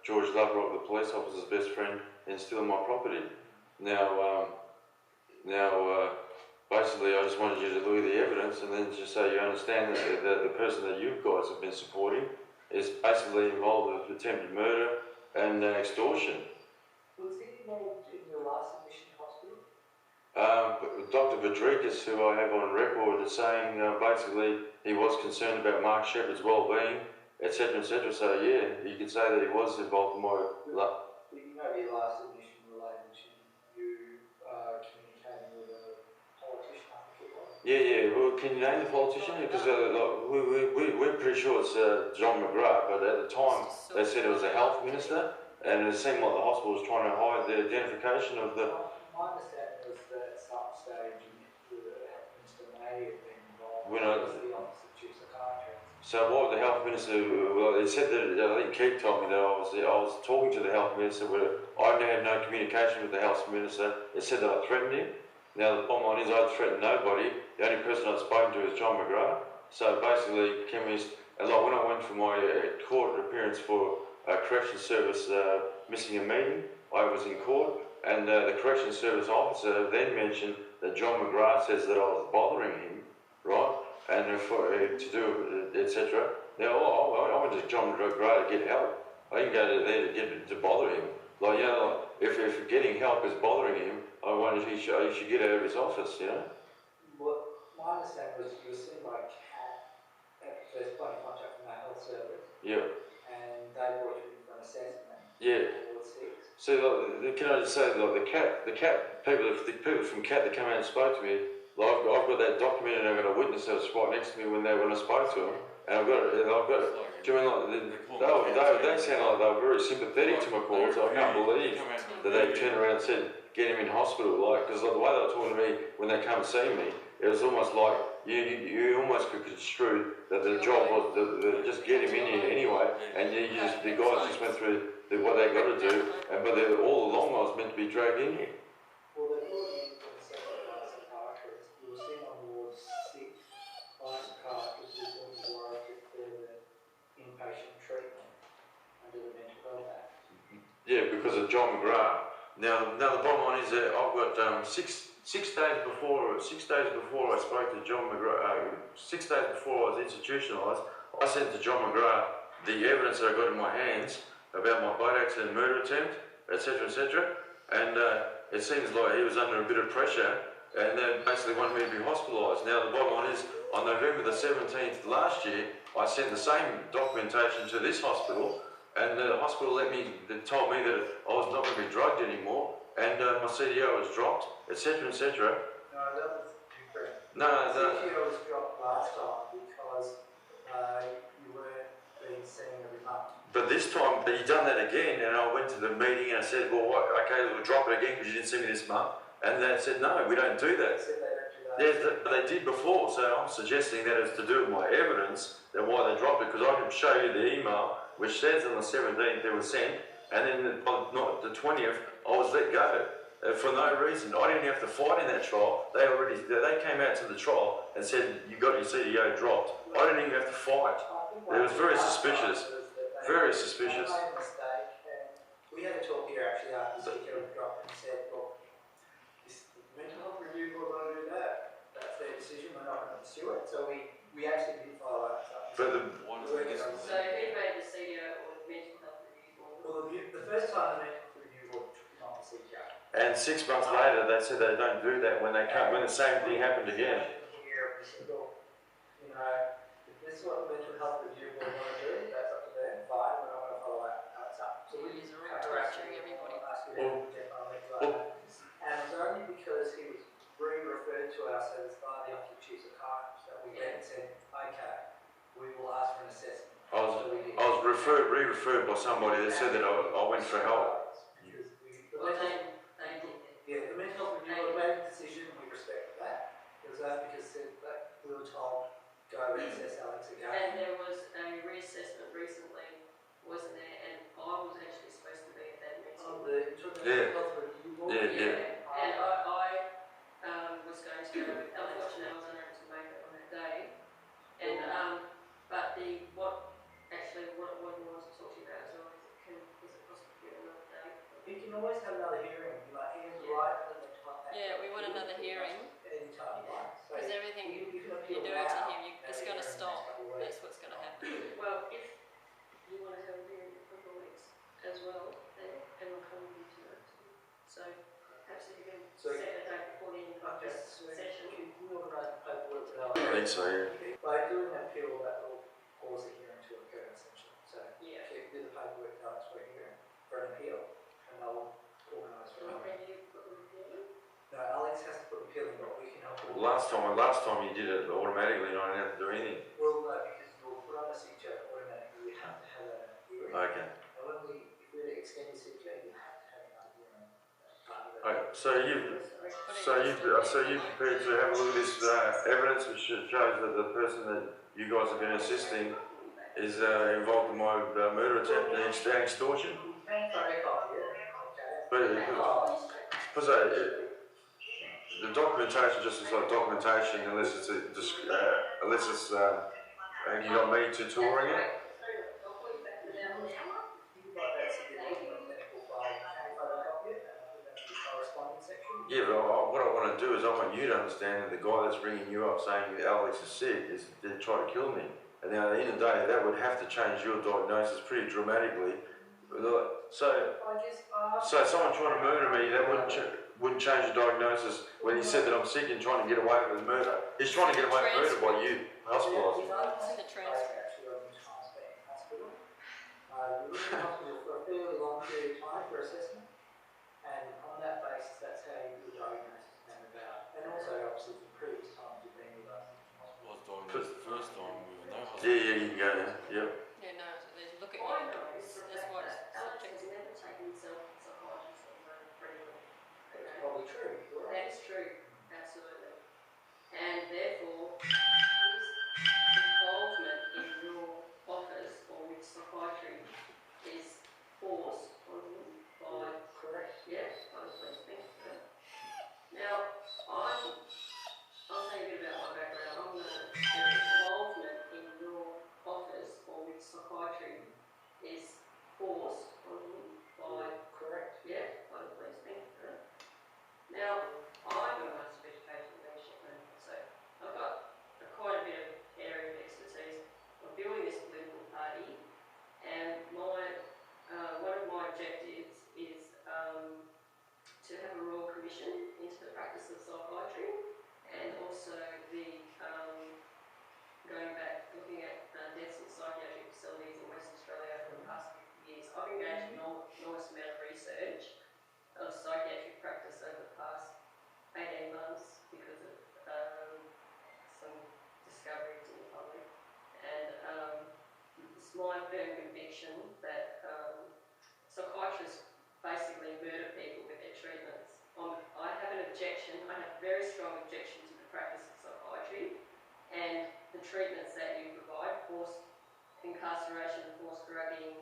George Loverock, the police officer's best friend, in stealing my property. Now, basically, I just wanted you to look at the evidence and then just so you understand that the person that you guys have been supporting is basically involved with attempted murder and extortion. Was he involved in your last admission to hospital? Dr. Rodriguez, who I have on record, is saying basically he was concerned about Mark Shepherd's well-being, etc., etc. So yeah, you could say that he was involved in my. You know, your last admission related to you communicating with a politician, I think it was. Yeah. Well, can you name the politician? Because we're pretty sure it's John McGrath, but at the time they said it was a health minister, and it seemed like the hospital was trying to hide the identification of the. My understanding was that at some stage the health minister may have been involved. When I- was the office of chief psychiatrist. So what the health minister? Well, it said that I think Keith told me that I was talking to the health minister. Where I had no communication with the health minister. It said that I threatened him. Now the bottom line is I threatened nobody. The only person I'd spoken to is John McGrath. So basically, and like when I went for my court appearance for correction service missing a meeting, I was in court, and the correction service officer then mentioned that John McGrath says that I was bothering him, right? And to do etc. Now I went to John McGrath to get help. I didn't go to there to bother him. Like if getting help is bothering him, I wanted he should get out of his office, Well, my understanding was you were seen by CAT at first point of contact from our health service. Yeah. And they brought you in for an assessment. Yeah. So can I just say the CAT people from CAT that came out and spoke to me, I've got that documented, and I've got a witness that was right next to me when I spoke to them, and I've got it. Do you mean they sound like they were very sympathetic to my cause. I can't believe that they turned around and said get him in hospital, because the way they were talking to me when they come and see me, it was almost like you almost could construe that the job was to just get him in here anyway, and the guys just went through what they got to do, but all along I was meant to be dragged in here. Well, they brought you in for an assessment by a psychiatrist. You were seen on ward 6 by a psychiatrist who thought you warranted further inpatient treatment under the Mental Health Act. Yeah, because of John McGrath. Now the bottom line is that I've got 6 days before I spoke to John McGrath, 6 days before I was institutionalised, I sent to John McGrath the evidence that I got in my hands about my boat accident, murder attempt, etc. And it seems like he was under a bit of pressure, and they basically wanted me to be hospitalised. Now the bottom line is, on November the 17th last year, I sent the same documentation to this hospital, and the hospital told me that I was not going to be drugged anymore, and my CDO was dropped, etc. No, that was different. No. CDO was dropped last time because you weren't being seen every month. But this time, he done that again, and I went to the meeting and I said, well, what, okay, we'll drop it again because you didn't see me this month. And they said, no, we don't do that. They said they don't do that. Yes, but they did before, so I'm suggesting that it's to do with my evidence, that why they dropped it, because I can show you the email, which says on the 17th they were sent, and then on the 20th, I was let go. For no reason. I didn't have to fight in that trial. They came out to the trial and said, you got your CDO dropped. I didn't even have to fight. It was very suspicious. Very suspicious. They made a mistake, and we had a talk here actually after the CDO was dropped and said, look, this mental health review board want to do that. That's their decision, we're not going to pursue it. So we actually did follow that. So who made the CDO or the mental health review board? Well, the first time the mental health review board took him off the CDO. And 6 months later, they said they don't do that when the same thing happened again. Here, we said, look, if this is what the mental health review board want to do, that's up to them, fine, we're not going to follow that. That's up. So we These are all torturing everybody. And it was only because he was re-referred to our service by the office of chief psychiatrist that we then said, okay, we will ask for an assessment. I was re-referred by somebody that said that I went for help. The mental health review board made a decision, and we respect that. It was because that we were told, go assess Alex again. And there was a reassessment recently, wasn't there? And I was actually supposed to be at that meeting. Oh, the mental health review board? Yeah. And I was going to go, unfortunately I was unable to make it on that day. And but what I wanted to talk to you about as well is it possible to get another date? You can always have another hearing. Like, Ian's right, and then Yeah, we want another hearing. Anytime you like. So Because everything you can you're appeal doing to now, him, it's going to stop. That's what's going to happen. Well, if you want to have a hearing in a couple of weeks as well, then and we'll come with you to it. So perhaps if you can set a date before the end of this session. We organise the paperwork with our. I think so, yeah. By doing that appeal, that will cause the hearing to occur essentially. So Yeah. if you do the paperwork notice for a hearing, for an appeal, and they'll organise for Not it. ready to put them together. No, Alex has to put the appeal in, but we can help. last time you did it automatically, and I didn't have to do anything. Well, no, because you're put on a signature automatically, you have to have a hearing. Okay. And if we were to extend the signature, you have to have another hearing. Okay. So you prepared to have a look at this evidence which shows that the person that you guys have been assisting is involved in my murder attempt and extortion? But because the documentation just looks like documentation unless it's and you got me tutoring it. Yeah, but what I want to do is I want you to understand that the guy that's ringing you up saying that Alex is sick is they're trying to kill me. And now at the end of the day, that would have to change your diagnosis pretty dramatically. So someone trying to murder me, that wouldn't change the diagnosis when he said that I'm sick and trying to get away with murder. He's trying to get away with murder by you hospitalising. The transcript. You're in hospital for a fairly long period of time for assessment, and on that basis, that's how your diagnosis came about. And also, obviously, from previous times you've been with us. I was diagnosed the first time with no hospital. Yeah, you can go now. Yep. Yeah, no, there's look at you. That's what Alex has never taken himself to psychiatrist freely. That's probably true. That is true, absolutely. And therefore, his involvement in your office or with psychiatry is forced on him by, Correct. yes, by the police inspector. Now, I'll tell you a bit about my background. I'm the involvement in your office or with psychiatry is forced on him by, Correct. yeah, by the police inspector. Now, I'm a master of education leadership manager, so I've got quite a bit of area of expertise of building this political party, and one of my objectives is to have a royal commission into the practice of psychiatry, and also the going back, looking at deaths in psychiatric facilities in Western Australia over the past 50 years. I've engaged in an enormous amount of research of psychiatric practice over the past 18 months because of some discoveries in the public, and it's my firm conviction that psychiatrists basically murder people with their treatments. I have an objection, I have a very strong objection to the practice of psychiatry and the treatments that you provide, forced incarceration, forced drugging,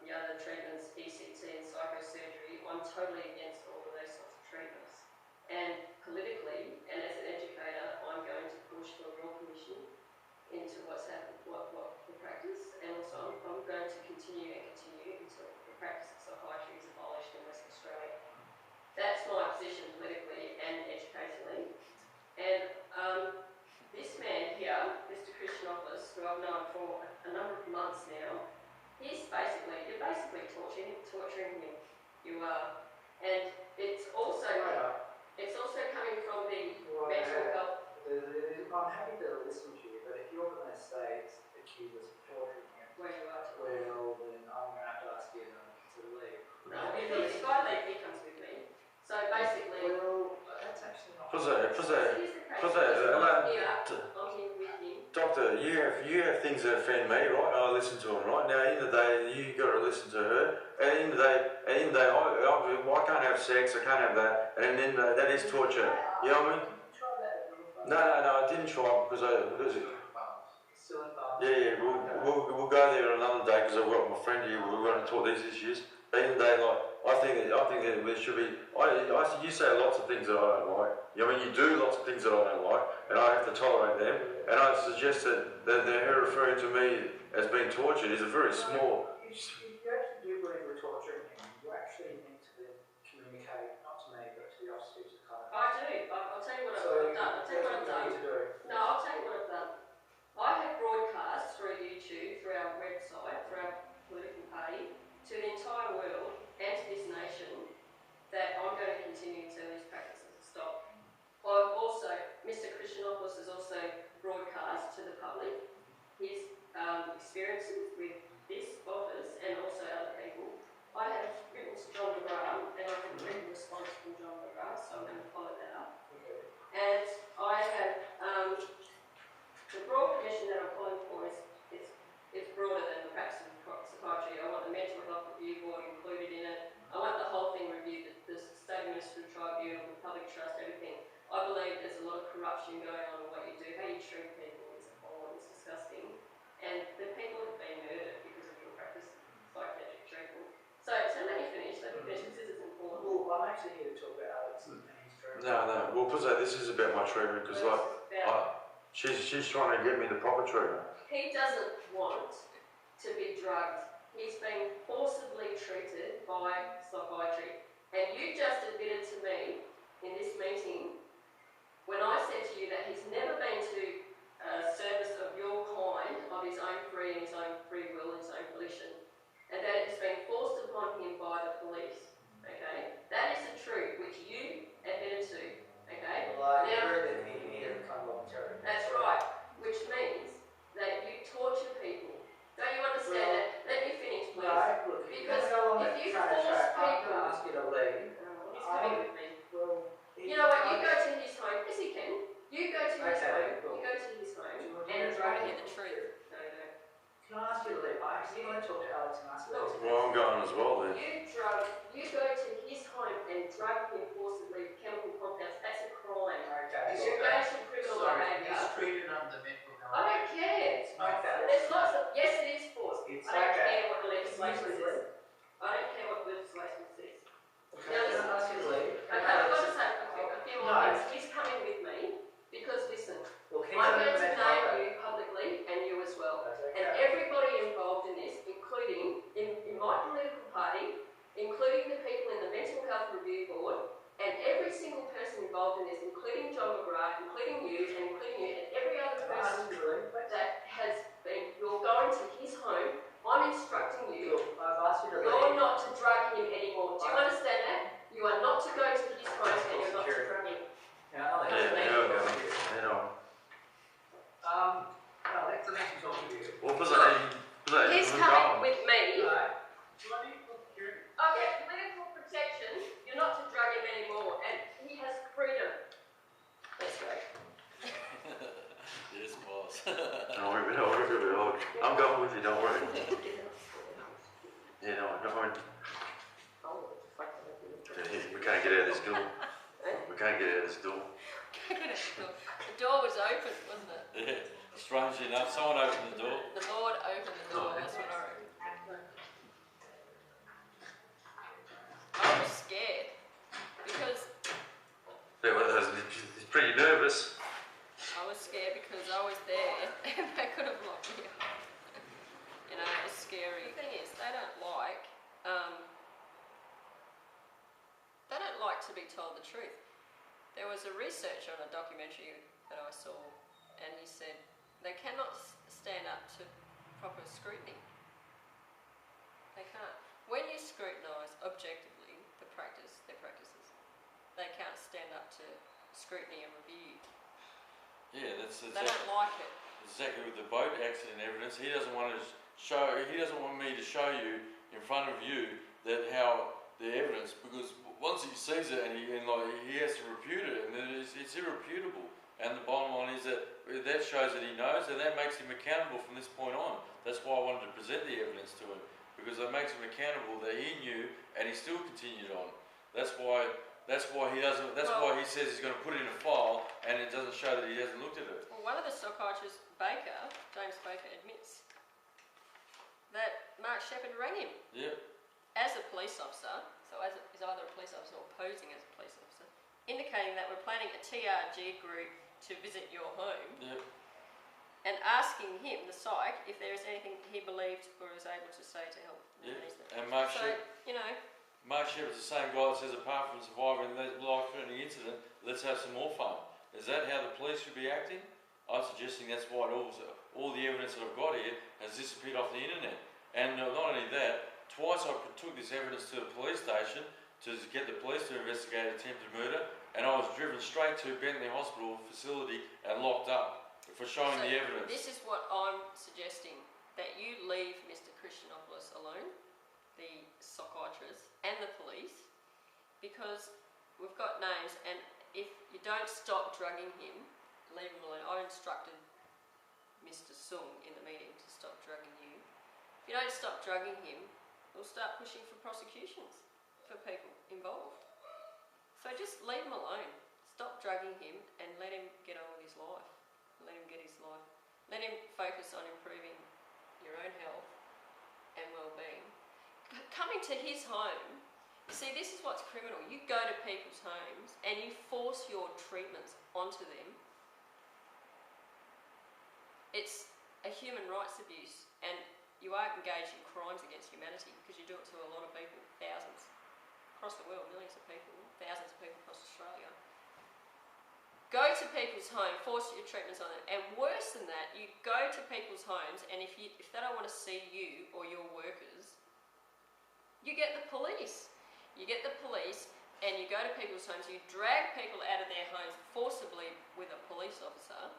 the other treatments, ECT and psychosurgery. I'm totally against all of those sorts of treatments. And politically, and as an educator, I'm going to push for a royal commission into what's happened, what the practice, and also I'm going to continue until the practice of psychiatry is abolished in Western Australia. That's my position politically and educationally. And this man here, Mr. Christianopoulos, who I've known for a number of months now, you're basically torturing him. You are. And it's also coming from the mental health. I'm happy to listen to you, but if you're going to say it's accused of torturing him, Where you are. well, then I'm going to have to ask you to leave. No, if I leave, he comes with me. So basically, Well, that's actually not. I'm here with him. Doctor, you have things that offend me, right? I listen to them, right? Now, at the end of the day, you got to listen to her. At the end of the day, I can't have sex, I can't have that, and then that is torture. You know what I mean? No, I didn't try because yeah, we'll go there another day because I've got my friend here. We're going to talk these issues. But in the day, like I think that there should be. You say lots of things that I don't like. You know, you do lots of things that I don't like, and I have to tolerate them. And I suggest that her referring to me as being tortured is a very small. If you actually do believe we're torturing him, you actually need to communicate, not to me, but to the officers of the I do. I'll tell you what I've done. No, I'll tell you what I've done. I have broadcast through YouTube, through our website, through our political party, to the entire world and to this nation that I'm going to continue until these practices stop. I've also, Mr. Christianopoulos has also broadcast to the public his experiences with this office and also corruption going on in what you do, how you treat people is appalling, it's disgusting. And the people have been murdered because of your practice of psychiatric treatment. So let me finish, because this is important. Well, I'm actually here to talk about Alex and his treatment. No. Well, because this is about my treatment, because she's trying to get me the proper treatment. He doesn't want to be drugged. He's been forcibly treated by psychiatry. And you just admitted to me in this meeting, when I said to you that he's never been to a service of your kind, of his own free will, his own volition, and that it's been forced upon him by the police. Okay? That is the truth which you admitted to. Okay? Well, I agree that he hasn't come voluntarily. That's right. Which means that you torture people. Don't you understand that? Let me finish, please. No, look, Because if you I'm force going to people, ask you to leave. he's coming with me. Well, You know what? You go to his home. Yes, he can. You go to his Okay, home. cool. You go to his home Do you want to and hear drug hear him. the truth. No. Can I ask you to leave? I actually want to talk to Alex and ask about Well, I'm going as well then. You go to his home and drug him forcibly with chemical compounds. That's a crime. Okay. You're engaged in criminal behaviour. He's treated under mental health. I don't care. Okay. There's lots of, yes, it is forced. It's I don't okay. care what the legislation It's says. I don't care what the legislation says. Okay, can I ask you to leave? Okay, I've got to say a few more No. things. He's coming with me because, listen, Look, he's I'm under going to mental name health. you publicly and you as well. That's And okay. everybody involved in this, including in my political party, including the people in the Mental Health Review Board, and every single person involved in this, including John McGrath, including you, and every other Can I ask person you to leave, please? that has been, you're going to his home, I'm instructing you, Look, I've asked you to leave. you're not to drug him anymore. Do you understand that? You are not to go to his home and you're not to drug him. Now, Alex, Alex, the next talk to you. Well, because He's coming with me. Okay. Okay, political protection, you're not to drug him anymore, and he has freedom. That's right. Yes, boss. I'm going with you, don't worry. Yeah, no, we can't get out of this door. We can't get out of this door. The door was open, wasn't it? Yeah. Strangely enough, someone opened the door. The Lord opened the door, that's what I reckon. I was scared because He's pretty nervous. I was scared because I was there and they could have locked me up. You know, it was scary. The thing is, they don't like to be told the truth. There was a researcher on a documentary that I saw, and he said they cannot stand up to proper scrutiny. They can't. When you scrutinise objectively their practices, they can't stand up to scrutiny and review. Yeah, that's They don't like it. exactly with the boat accident evidence. He doesn't want to show. He doesn't want me to show you in front of you that how the evidence, because once he sees it and he has to refute it, and then it's irrefutable. And the bottom line is that shows that he knows, and that makes him accountable from this point on. That's why I wanted to present the evidence to him, because it makes him accountable that he knew and he still continued on. That's why he doesn't. That's why he says he's going to put it in a file, and it doesn't show that he hasn't looked at it. Well, one of the psychiatrists, James Baker, admits that Mark Shepherd rang him Yeah. as a police officer, so he's either a police officer or posing as a police officer, indicating that we're planning a TRG group to visit your home, Yeah. and asking him, the psych, if there is anything he believed or is able to say to help Yeah. release them. And Mark So, Mark Shepherd's the same guy that says, apart from surviving that life-threatening incident, let's have some more fun. Is that how the police should be acting? I'm suggesting that's why all the evidence that I've got here has disappeared off the internet. And not only that, twice I took this evidence to the police station to get the police to investigate attempted murder, and I was driven straight to Bentley Hospital facility and locked up for showing the evidence. This is what I'm suggesting, that you leave Mr. Christianopoulos alone, the psychiatrist and the police, because we've got names, and if you don't stop drugging him, leave him alone. I instructed Mr. Sung in the meeting to stop drugging you. If you don't stop drugging him, we'll start pushing for prosecutions for people involved. So just leave him alone. Stop drugging him and let him get on with his life. Let him get his life. Let him focus on improving your own health and well-being. Coming to his home, see, this is what's criminal. You go to people's homes and you force your treatments onto them. It's a human rights abuse, and you are engaged in crimes against humanity because you do it to a lot of people, thousands across the world, millions of people, thousands of people across Australia. Go to people's home, force your treatments on them, and worse than that, you go to people's homes, and if they don't want to see you or your workers, you get the police. You get the police, and you go to people's homes, you drag people out of their homes forcibly with a police officer,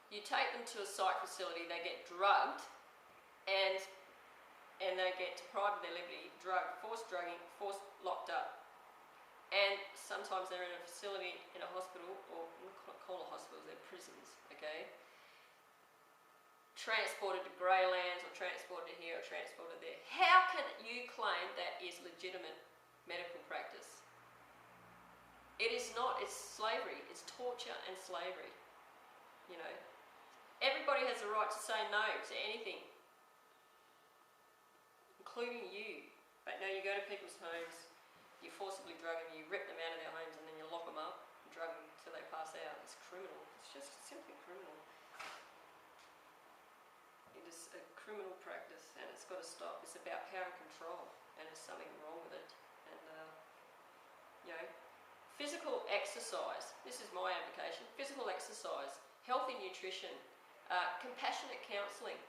you take them to a psych facility, they get drugged, and they get deprived of their liberty, drugged, forced drugging, forced locked up. And sometimes they're in a facility, in a hospital, or we can't call it hospitals, they're prisons, okay? Transported to grey lands, or transported to here, or transported there. How can you claim that is legitimate medical practice? It is not, it's slavery, it's torture and slavery, you know. Everybody has the right to say no to anything, including you. But no, you go to people's homes, you forcibly drug them, you rip them out of their homes, and then you lock them up and drug them till they pass out. It's criminal. It's just simply criminal. It is a criminal practice, and it's got to stop. It's about power and control, and there's something wrong with it. And you know, physical exercise. This is my application. Physical exercise, healthy nutrition, compassionate counselling,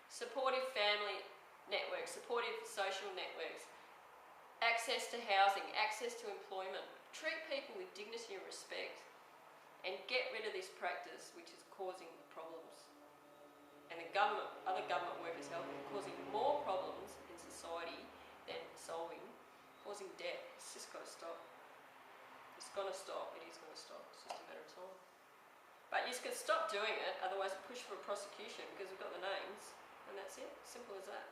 supportive family networks, supportive social networks, access to housing, access to employment. Treat people with dignity and respect, and get rid of this practice which is causing the problems. And the government, other government workers helping, causing more problems in society than solving, causing death. It's just got to stop. It's got to stop. It is going to stop. It's just a matter of time. But you just got to stop doing it, otherwise push for a prosecution because we've got the names, and that's it. Simple as that.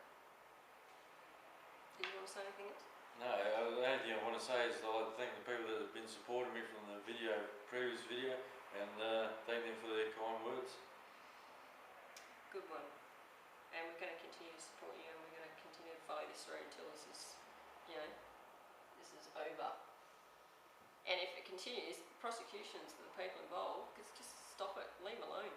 Did you want to say anything else? No, the only thing I want to say is I'd like to thank the people that have been supporting me from the previous video, and thank them for their kind words. Good one. And we're going to continue to support you, and we're going to continue to follow this through until this is, you know, this is over. And if it continues, prosecutions for the people involved, just stop it, leave them alone.